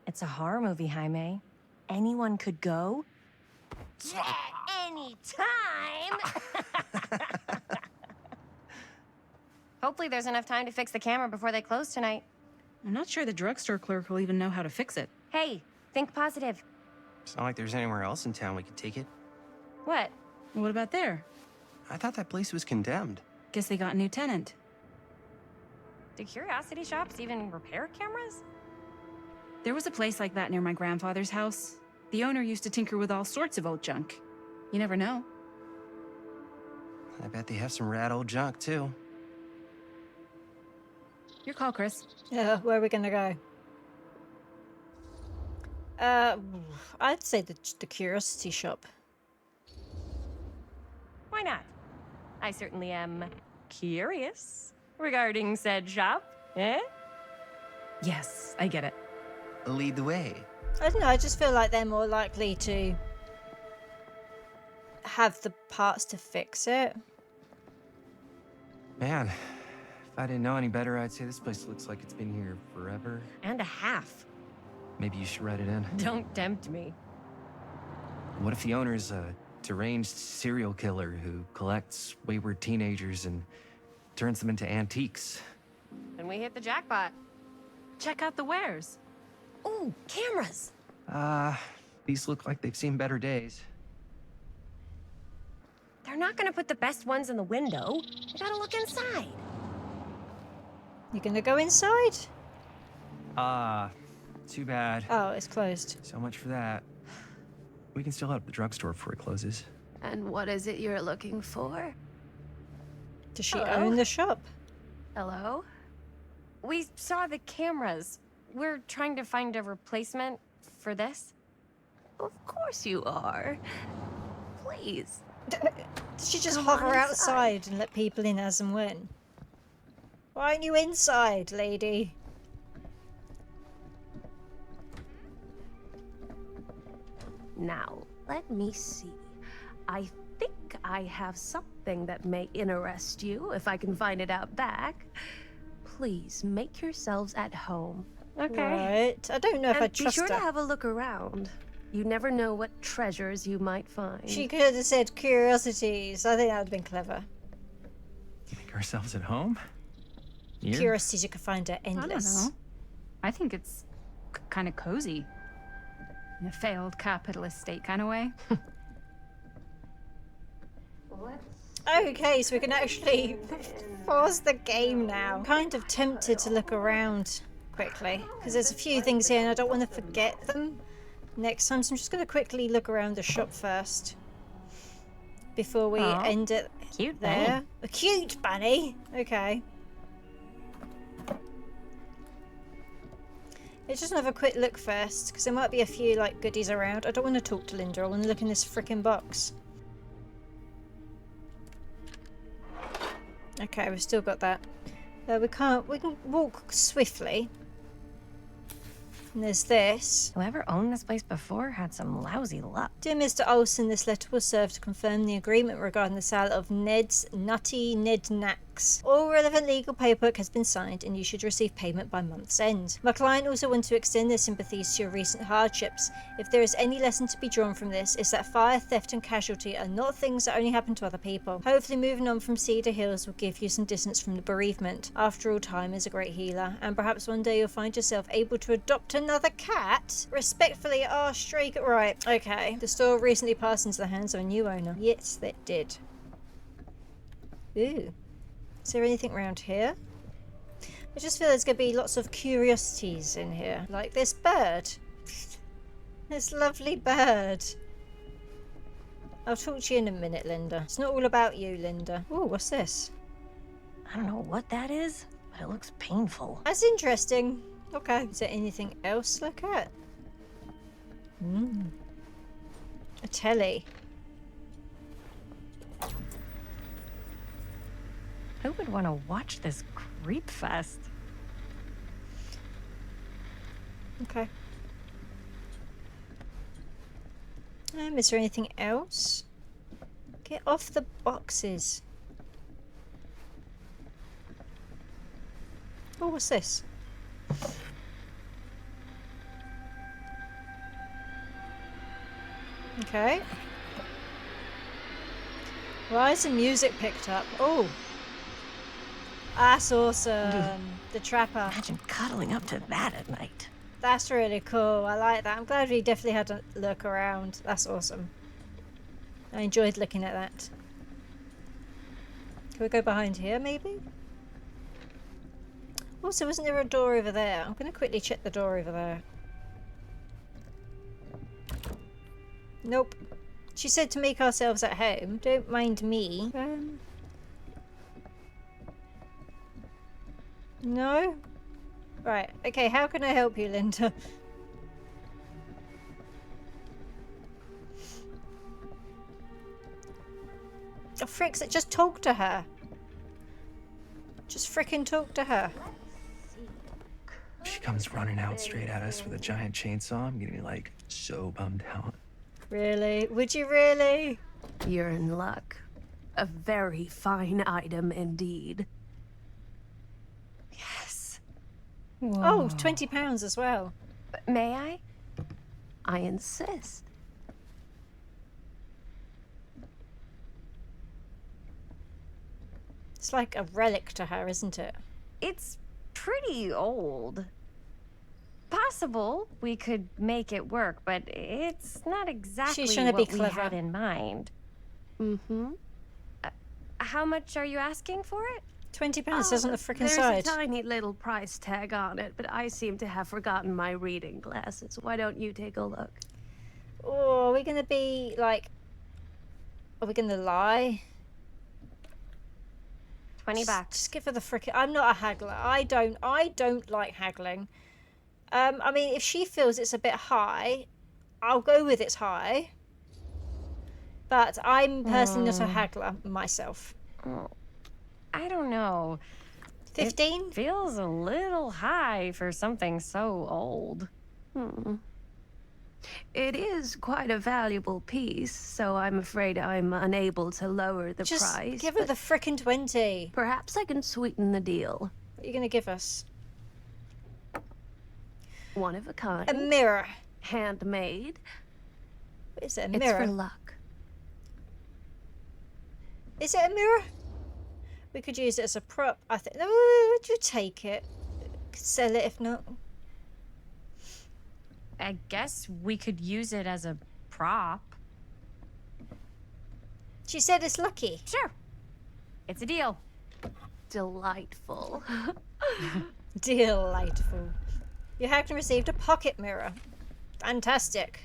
It's a horror movie, Jaime. Anyone could go. Yeah, anytime! Hopefully there's enough time to fix the camera before they close tonight. I'm not sure the drugstore clerk will even know how to fix it. Hey, think positive. It's not like there's anywhere else in town we could take it. What? What about there? I thought that place was condemned. Guess they got a new tenant. Do curiosity shops even repair cameras? There was a place like that near my grandfather's house. The owner used to tinker with all sorts of old junk. You never know. I bet they have some rad old junk, too. Your call, Chris. Yeah, where are we gonna go? I'd say the curiosity shop. Why not? I certainly am curious regarding said shop, eh? Yes, I get it. Lead the way. I don't know, I just feel like they're more likely to have the parts to fix it. Man, if I didn't know any better, I'd say this place looks like it's been here forever. And a half. Maybe you should write it in. Don't tempt me. What if the owner's a deranged serial killer who collects wayward teenagers and turns them into antiques? And we hit the jackpot. Check out the wares. Ooh, cameras! These look like they've seen better days. They're not gonna put the best ones in the window. You gotta look inside. You gonna go inside? Too bad. Oh, it's closed. So much for that. We can still head up the drugstore before it closes. And what is it you're looking for? Does she Hello? own the shop? Hello? We saw the cameras. We're trying to find a replacement for this. Of course you are. Please. Did she just Come hover on outside and let people in as and when? Why aren't you inside, lady? Now, let me see. I think I have something that may interest you, if I can find it out back. Please make yourselves at home. Okay. Right. I don't know if I And be trust sure her. to have a look around. You never know what treasures you might find. She could have said curiosities. I think that would have been clever. Make ourselves at home? Here? Curiosities you could find are I don't endless. know. I think it's kind of cozy. In a failed capitalist state kind of way. Okay, so we can actually pause the game now. I'm kind of tempted to look around quickly because there's a few things here and I don't want to forget them next time. So I'm just going to quickly look around the shop first before we Aw, end it cute there. bunny. A cute bunny. Okay. Let's just have a quick look first because there might be a few like goodies around. I don't want to talk to Linda. I want to look in this freaking box. Okay, we've still got that. We can walk swiftly. And there's this. Whoever owned this place before had some lousy luck. Dear Mr. Olson, this letter will serve to confirm the agreement regarding the sale of Ned's Nutty Nednacks. All relevant legal paperwork has been signed and you should receive payment by month's end. My client also wants to extend their sympathies to your recent hardships. If there is any lesson to be drawn from this, it's that fire, theft and casualty are not things that only happen to other people. Hopefully moving on from Cedar Hills will give you some distance from the bereavement. After all, time is a great healer, and perhaps one day you'll find yourself able to adopt another cat. Respectfully, our stray cat. Right, okay. The store recently passed into the hands of a new owner. Yes, that did. Ooh. Is there anything around here? I just feel there's going to be lots of curiosities in here. Like this bird. This lovely bird. I'll talk to you in a minute, Linda. It's not all about you, Linda. Ooh, what's this? I don't know what that is, but it looks painful. That's interesting. Okay. Is there anything else to look at? A telly. Who would want to watch this creep fest? Okay. Is there anything else? Get off the boxes. Oh, what's this? Okay. Why is the music picked up? Oh. That's awesome. The trapper. Imagine cuddling up to that at night. That's really cool. I like that. I'm glad we definitely had a look around. That's awesome. I enjoyed looking at that. Can we go behind here, maybe? Also, isn't there a door over there? I'm going to quickly check the door over there. Nope. She said to make ourselves at home. Don't mind me. No? Right. Okay, how can I help you, Linda? Oh, fricks it. Just talk to her. Just frickin' talk to her. She comes running out straight at us with a giant chainsaw. I'm gonna be like so bummed out. Really? Would you really? You're in luck. A very fine item indeed. Yes. Oh, £20 as well. May I? I insist. It's like a relic to her, isn't it? It's pretty old. Possible we could make it work, but it's not exactly She's trying to be what we clever. had in mind. Mm-hmm. How much are you asking for it? £20 says on the frickin' There's side. a tiny little price tag on it, but I seem to have forgotten my reading glasses. Why don't you take a look? Oh, are we gonna be like... Are we gonna lie? 20 Just- bucks. Just give her the frickin'... I'm not a haggler. I don't like haggling. I mean, if she feels it's a bit high, I'll go with it's high. But I'm personally not a haggler myself. I don't know. 15? It feels a little high for something so old. It is quite a valuable piece, so I'm afraid I'm unable to lower the Just price. give her but the frickin' 20. Perhaps I can sweeten the deal. What are you gonna give us? One of a kind. A mirror. Handmade. What is it, a It's mirror? for luck. Is it a mirror? We could use it as a prop, I think. No, would you take it? Could sell it if not. I guess we could use it as a prop. She said it's lucky. Sure. It's a deal. Delightful. Delightful. You have received a pocket mirror. Fantastic.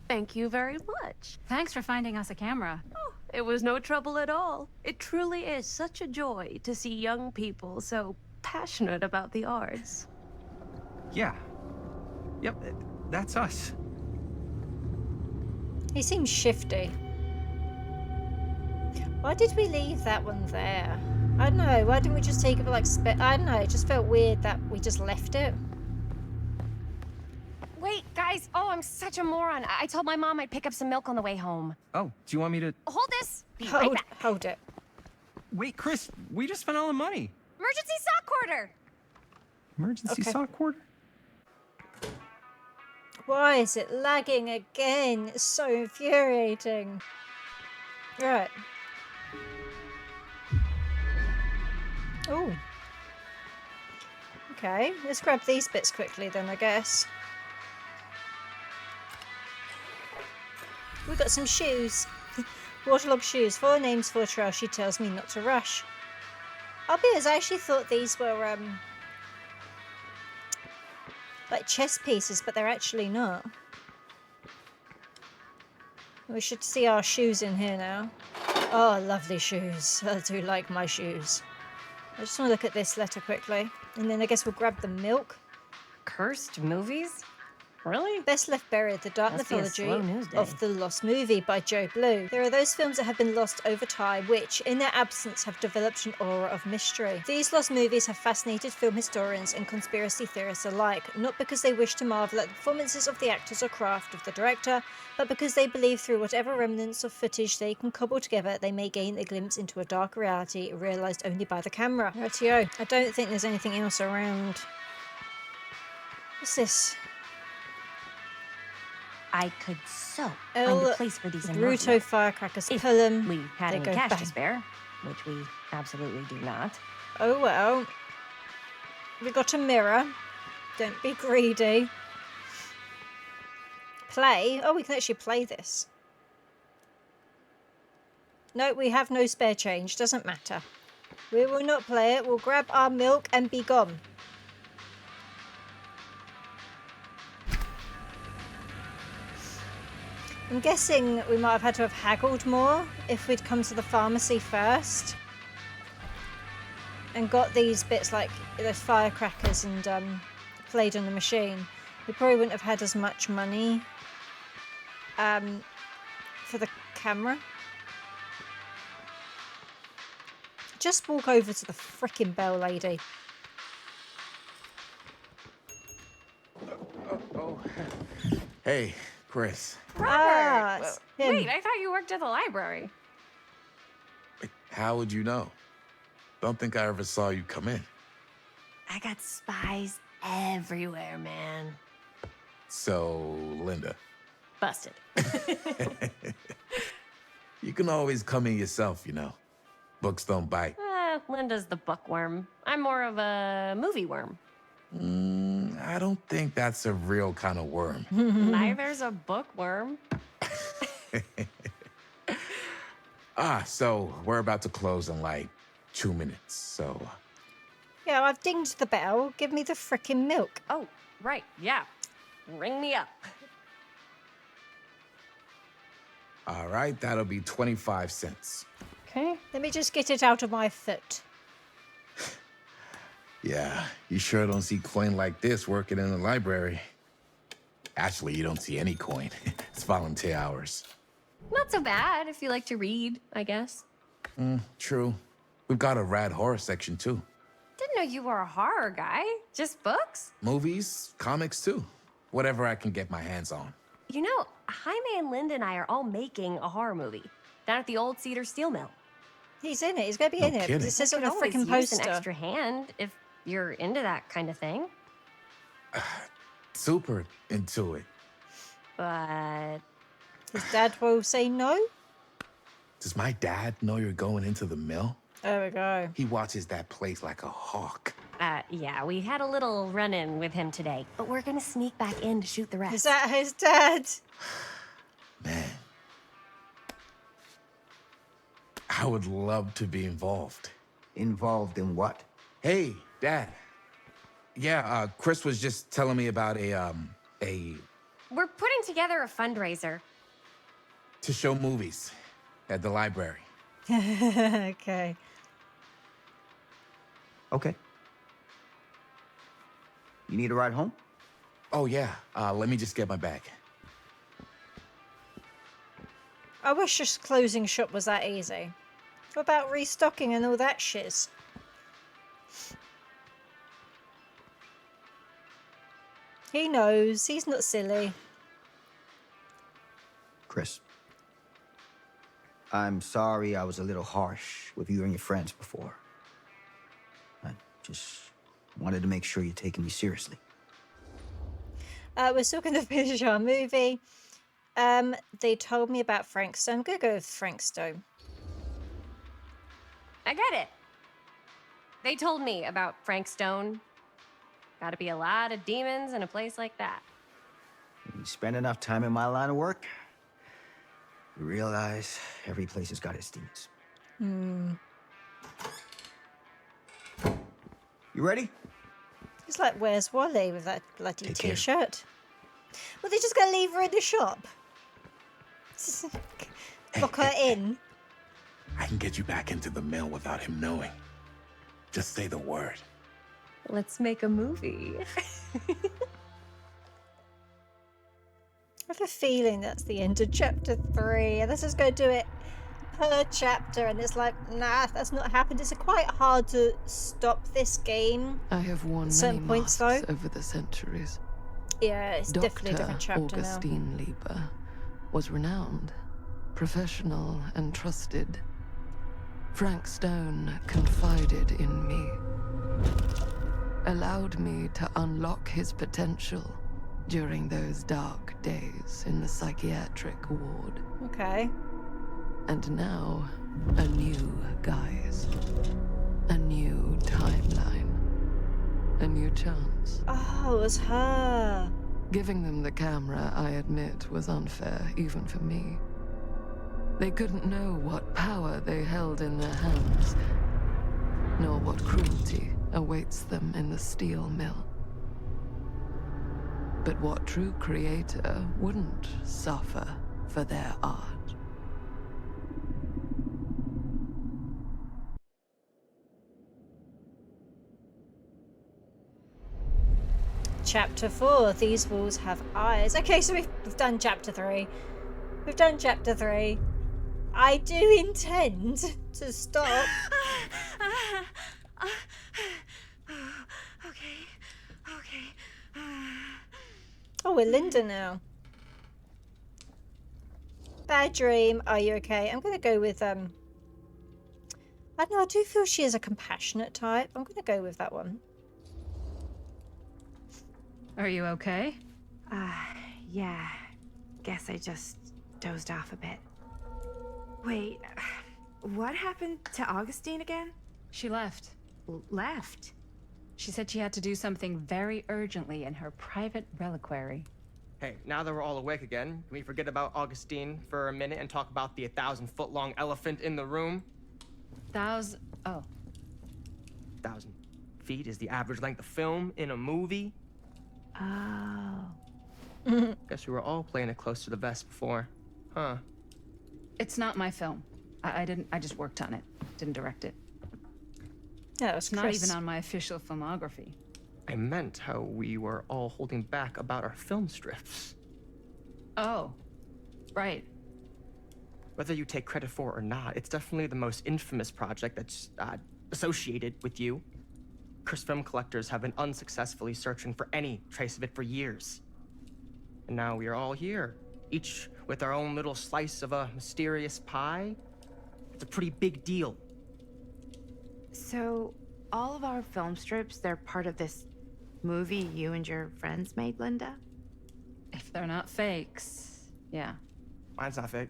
Thank you very much. Thanks for finding us a camera. Oh, it was no trouble at all. It truly is such a joy to see young people so passionate about the arts. Yeah. Yep, that's us. He seems shifty. Why did we leave that one there? I don't know. Why didn't we just take it for like I don't know. It just felt weird that we just left it. Wait, guys. Oh, I'm such a moron. I told my mom I'd pick up some milk on the way home. Oh, do you want me to... Hold this. Be right back. Hold it. Wait, Chris, we just spent all the money. Emergency sock order. Emergency Okay. sock order? Why is it lagging again? It's so infuriating. Right. Oh. Okay, let's grab these bits quickly then, I guess. We've got some shoes. Waterlogged shoes. 4 names, 4 trails. She tells me not to rush. I'll be honest, I actually thought these were, like chess pieces, but they're actually not. We should see our shoes in here now. Oh, lovely shoes. I do like my shoes. I just want to look at this letter quickly. And then I guess we'll grab the milk. Cursed movies? Really? Best Left Buried, the dark Must be a mythology slow news day. of the Lost Movie by Joe Blue. There are those films that have been lost over time, which, in their absence, have developed an aura of mystery. These lost movies have fascinated film historians and conspiracy theorists alike, not because they wish to marvel at the performances of the actors or craft of the director, but because they believe through whatever remnants of footage they can cobble together, they may gain a glimpse into a dark reality realised only by the camera. Rightio. I don't think there's anything else around. What's this? I could so El find a place for these in Bruto Murphy. firecrackers. If Pull them. we had They any go cash bang. to spare, which we absolutely do not. Oh well. We got a mirror. Don't be greedy. Play? Oh, we can actually play this. No, we have no spare change. Doesn't matter. We will not play it. We'll grab our milk and be gone. I'm guessing we might have had to have haggled more if we'd come to the pharmacy first and got these bits like those firecrackers and played on the machine. We probably wouldn't have had as much money for the camera. Just walk over to the frickin' bell lady. Hey, Chris. Ah, it's him. Wait, I thought you worked at the library. How would you know? Don't think I ever saw you come in. I got spies everywhere, man. So, Linda, Busted. you can always come in yourself, you know. Books don't bite. Linda's the bookworm. I'm more of a movie worm. I don't think that's a real kind of worm. Neither's a bookworm. So we're about to close in like 2 minutes, so... Yeah, I've dinged the bell. Give me the frickin' milk. Oh, right, yeah. Ring me up. All right, that'll be 25 cents. Okay. Let me just get it out of my foot. Yeah, you sure don't see coin like this working in the library. Actually, you don't see any coin. It's volunteer hours. Not so bad if you like to read, I guess. True. We've got a rad horror section, too. Didn't know you were a horror guy. Just books? Movies, comics, too. Whatever I can get my hands on. You know, Jaime and Linda and I are all making a horror movie down at the old Cedar Steel Mill. He's in it. He's going to be No in it. kidding. It says I on could the always frickin' use poster. an extra hand if you're into that kind of thing. Super into it. But His dad will say no. Does my dad know you're going into the mill? There we go. He watches that place like a hawk. yeah, we had a little run-in with him today, but we're gonna sneak back in to shoot the rest. Is that his dad? Man. I would love to be involved. Involved in what? Hey, Dad. Yeah, Chris was just telling me about a We're putting together a fundraiser. to show movies at the library. Okay. Okay. You need a ride home? Oh, yeah. Let me just get my bag. I wish just closing shop was that easy. What about restocking and all that shiz? He knows. He's not silly. Chris. I'm sorry I was a little harsh with you and your friends before. I just wanted to make sure you're taking me seriously. We're still going to finish our movie. They told me about Frank Stone. I'm going to go with Frank Stone. I get it. They told me about Frank Stone. Gotta be a lot of demons in a place like that. When you spend enough time in my line of work, you realize every place has got its demons. You ready? It's like, where's Wally with that bloody Take care. t-shirt? Well, they're just going to leave her in the shop. Lock her in. I can get you back into the mill without him knowing. Just say the word. Let's make a movie. have a feeling that's the end of chapter 3. Let's just go do it per chapter, and it's like, nah, that's not happened. It's quite hard to stop this game. I have worn Certain many points, masks though. over the centuries. Yeah, it's Dr. definitely a different chapter now. Augustine Lieber was renowned, professional, and trusted. Frank Stone confided in me, allowed me to unlock his potential during those dark days in the psychiatric ward. Okay. And now, a new guise, a new timeline, a new chance. Oh, it was her. Giving them the camera, I admit, was unfair, even for me. They couldn't know what power they held in their hands, nor what cruelty awaits them in the steel mill. But what true creator wouldn't suffer for their art? Chapter 4, these walls have eyes. Okay, so we've done chapter 3. We've done chapter 3. I do intend to stop. Okay. Oh, we're Linda now. Bad dream. Are you okay? I'm gonna go with I don't know, I do feel she is a compassionate type. I'm gonna go with that one. Are you okay? Yeah. Guess I just dozed off a bit. Wait, what happened to Augustine again? She left. Left? She said she had to do something very urgently in her private reliquary. Hey, now that we're all awake again, can we forget about Augustine for a minute and talk about the 1,000-foot-long elephant in the room? Oh. 1,000 feet is the average length of film in a movie. Oh. Guess we were all playing it close to the vest before. Huh. It's not my film. I just worked on it. Didn't direct it. Yeah, it's Not even on my official filmography. I meant how we were all holding back about our film strips. Oh. Right. Whether you take credit for it or not, it's definitely the most infamous project that's associated with you. Cursed film collectors have been unsuccessfully searching for any trace of it for years. And now we are all here, each with our own little slice of a mysterious pie. It's a pretty big deal. So, all of our film strips, they're part of this movie you and your friends made, Linda? If they're not fakes, yeah. Mine's not fake.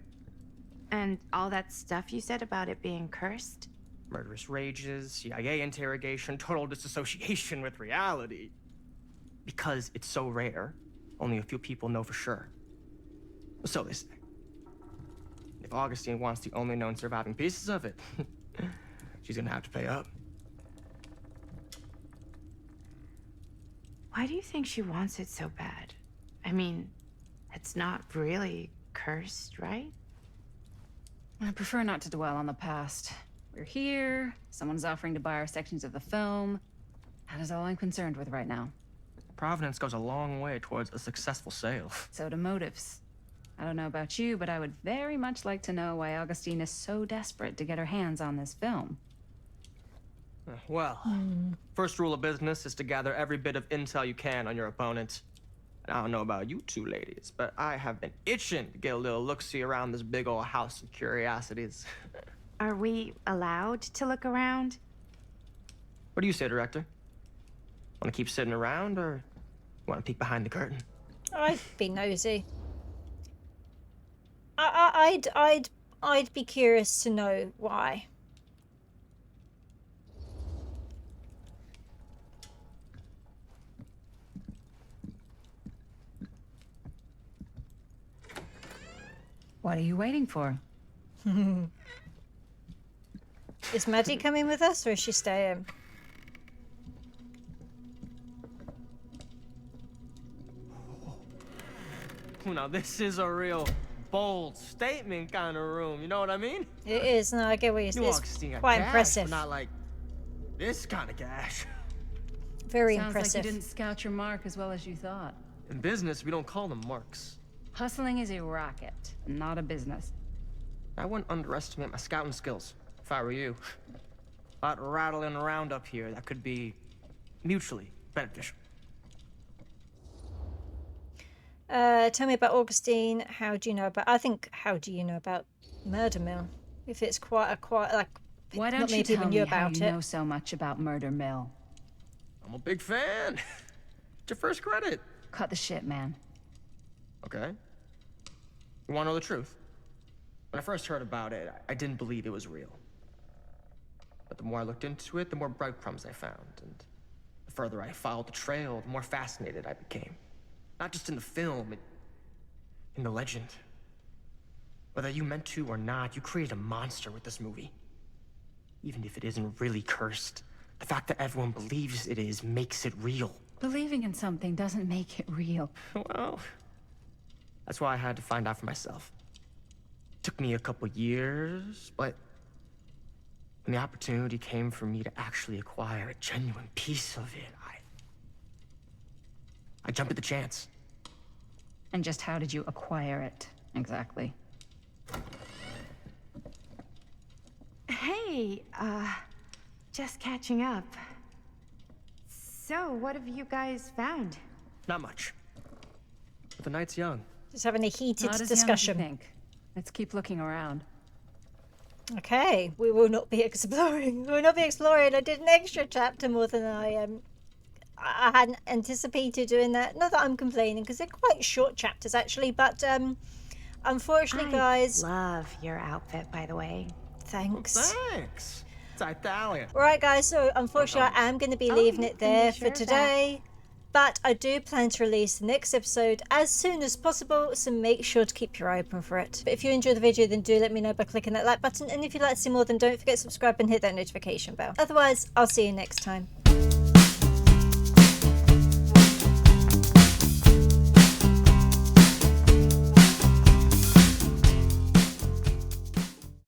And all that stuff you said about it being cursed? Murderous rages, CIA interrogation, total disassociation with reality. Because it's so rare, only a few people know for sure. So they say. If Augustine wants the only known surviving pieces of it, she's gonna have to pay up. Why do you think she wants it so bad? I mean, it's not really cursed, right? I prefer not to dwell on the past. We're here, someone's offering to buy our sections of the film. That is all I'm concerned with right now. Providence goes a long way towards a successful sale. So do motives. I don't know about you, but I would very much like to know why Augustine is so desperate to get her hands on this film. Well, first rule of business is to gather every bit of intel you can on your opponent. And I don't know about you two ladies, but I have been itching to get a little look-see around this big old house of curiosities. Are we allowed to look around? What do you say, director? Want to keep sitting around, or want to peek behind the curtain? I'd be nosy. I'd be curious to know why. What are you waiting for? Is Maddie coming with us, or is she staying? Now this is a real bold statement kind of room, you know what I mean? It is. No, I get what you're saying. It's Quite gash, impressive. but not like this kind of gash. Very Sounds impressive. like you didn't scout your mark as well as you thought. In business, we don't call them marks. Hustling is a racket, not a business. I wouldn't underestimate my scouting skills, if I were you. A lot rattling around up here that could be mutually beneficial. Tell me about Augustine. How do you know about? How do you know about Murder Mill? If it's quite like, Why not don't many you people tell knew me how about you it. know so much about Murder Mill? I'm a big fan. It's your first credit. Cut the shit, man. Okay. You want to know the truth? When I first heard about it, I didn't believe it was real. But the more I looked into it, the more breadcrumbs I found, and the further I followed the trail, the more fascinated I became. Not just in the film, in the legend. Whether you meant to or not, you created a monster with this movie. Even if it isn't really cursed, the fact that everyone believes it is makes it real. Believing in something doesn't make it real. Well, that's why I had to find out for myself. Took me a couple years, but when the opportunity came for me to actually acquire a genuine piece of it, I jumped at the chance. And just how did you acquire it, exactly? Hey, just catching up. So, what have you guys found? Not much. But the night's young. Just having a heated Not as discussion. young as you think. Let's keep looking around. Okay, we will not be exploring. We will not be exploring. I did an extra chapter more than I hadn't anticipated doing that. Not that I'm complaining, because they're quite short chapters actually. But unfortunately, guys. Love your outfit, by the way. Thanks. Thanks. It's Italian. All right, guys. So unfortunately, I am going to be leaving it there for today. But I do plan to release the next episode as soon as possible, so make sure to keep your eye open for it. But if you enjoyed the video, then do let me know by clicking that like button. And if you'd like to see more, then don't forget to subscribe and hit that notification bell. Otherwise, I'll see you next time.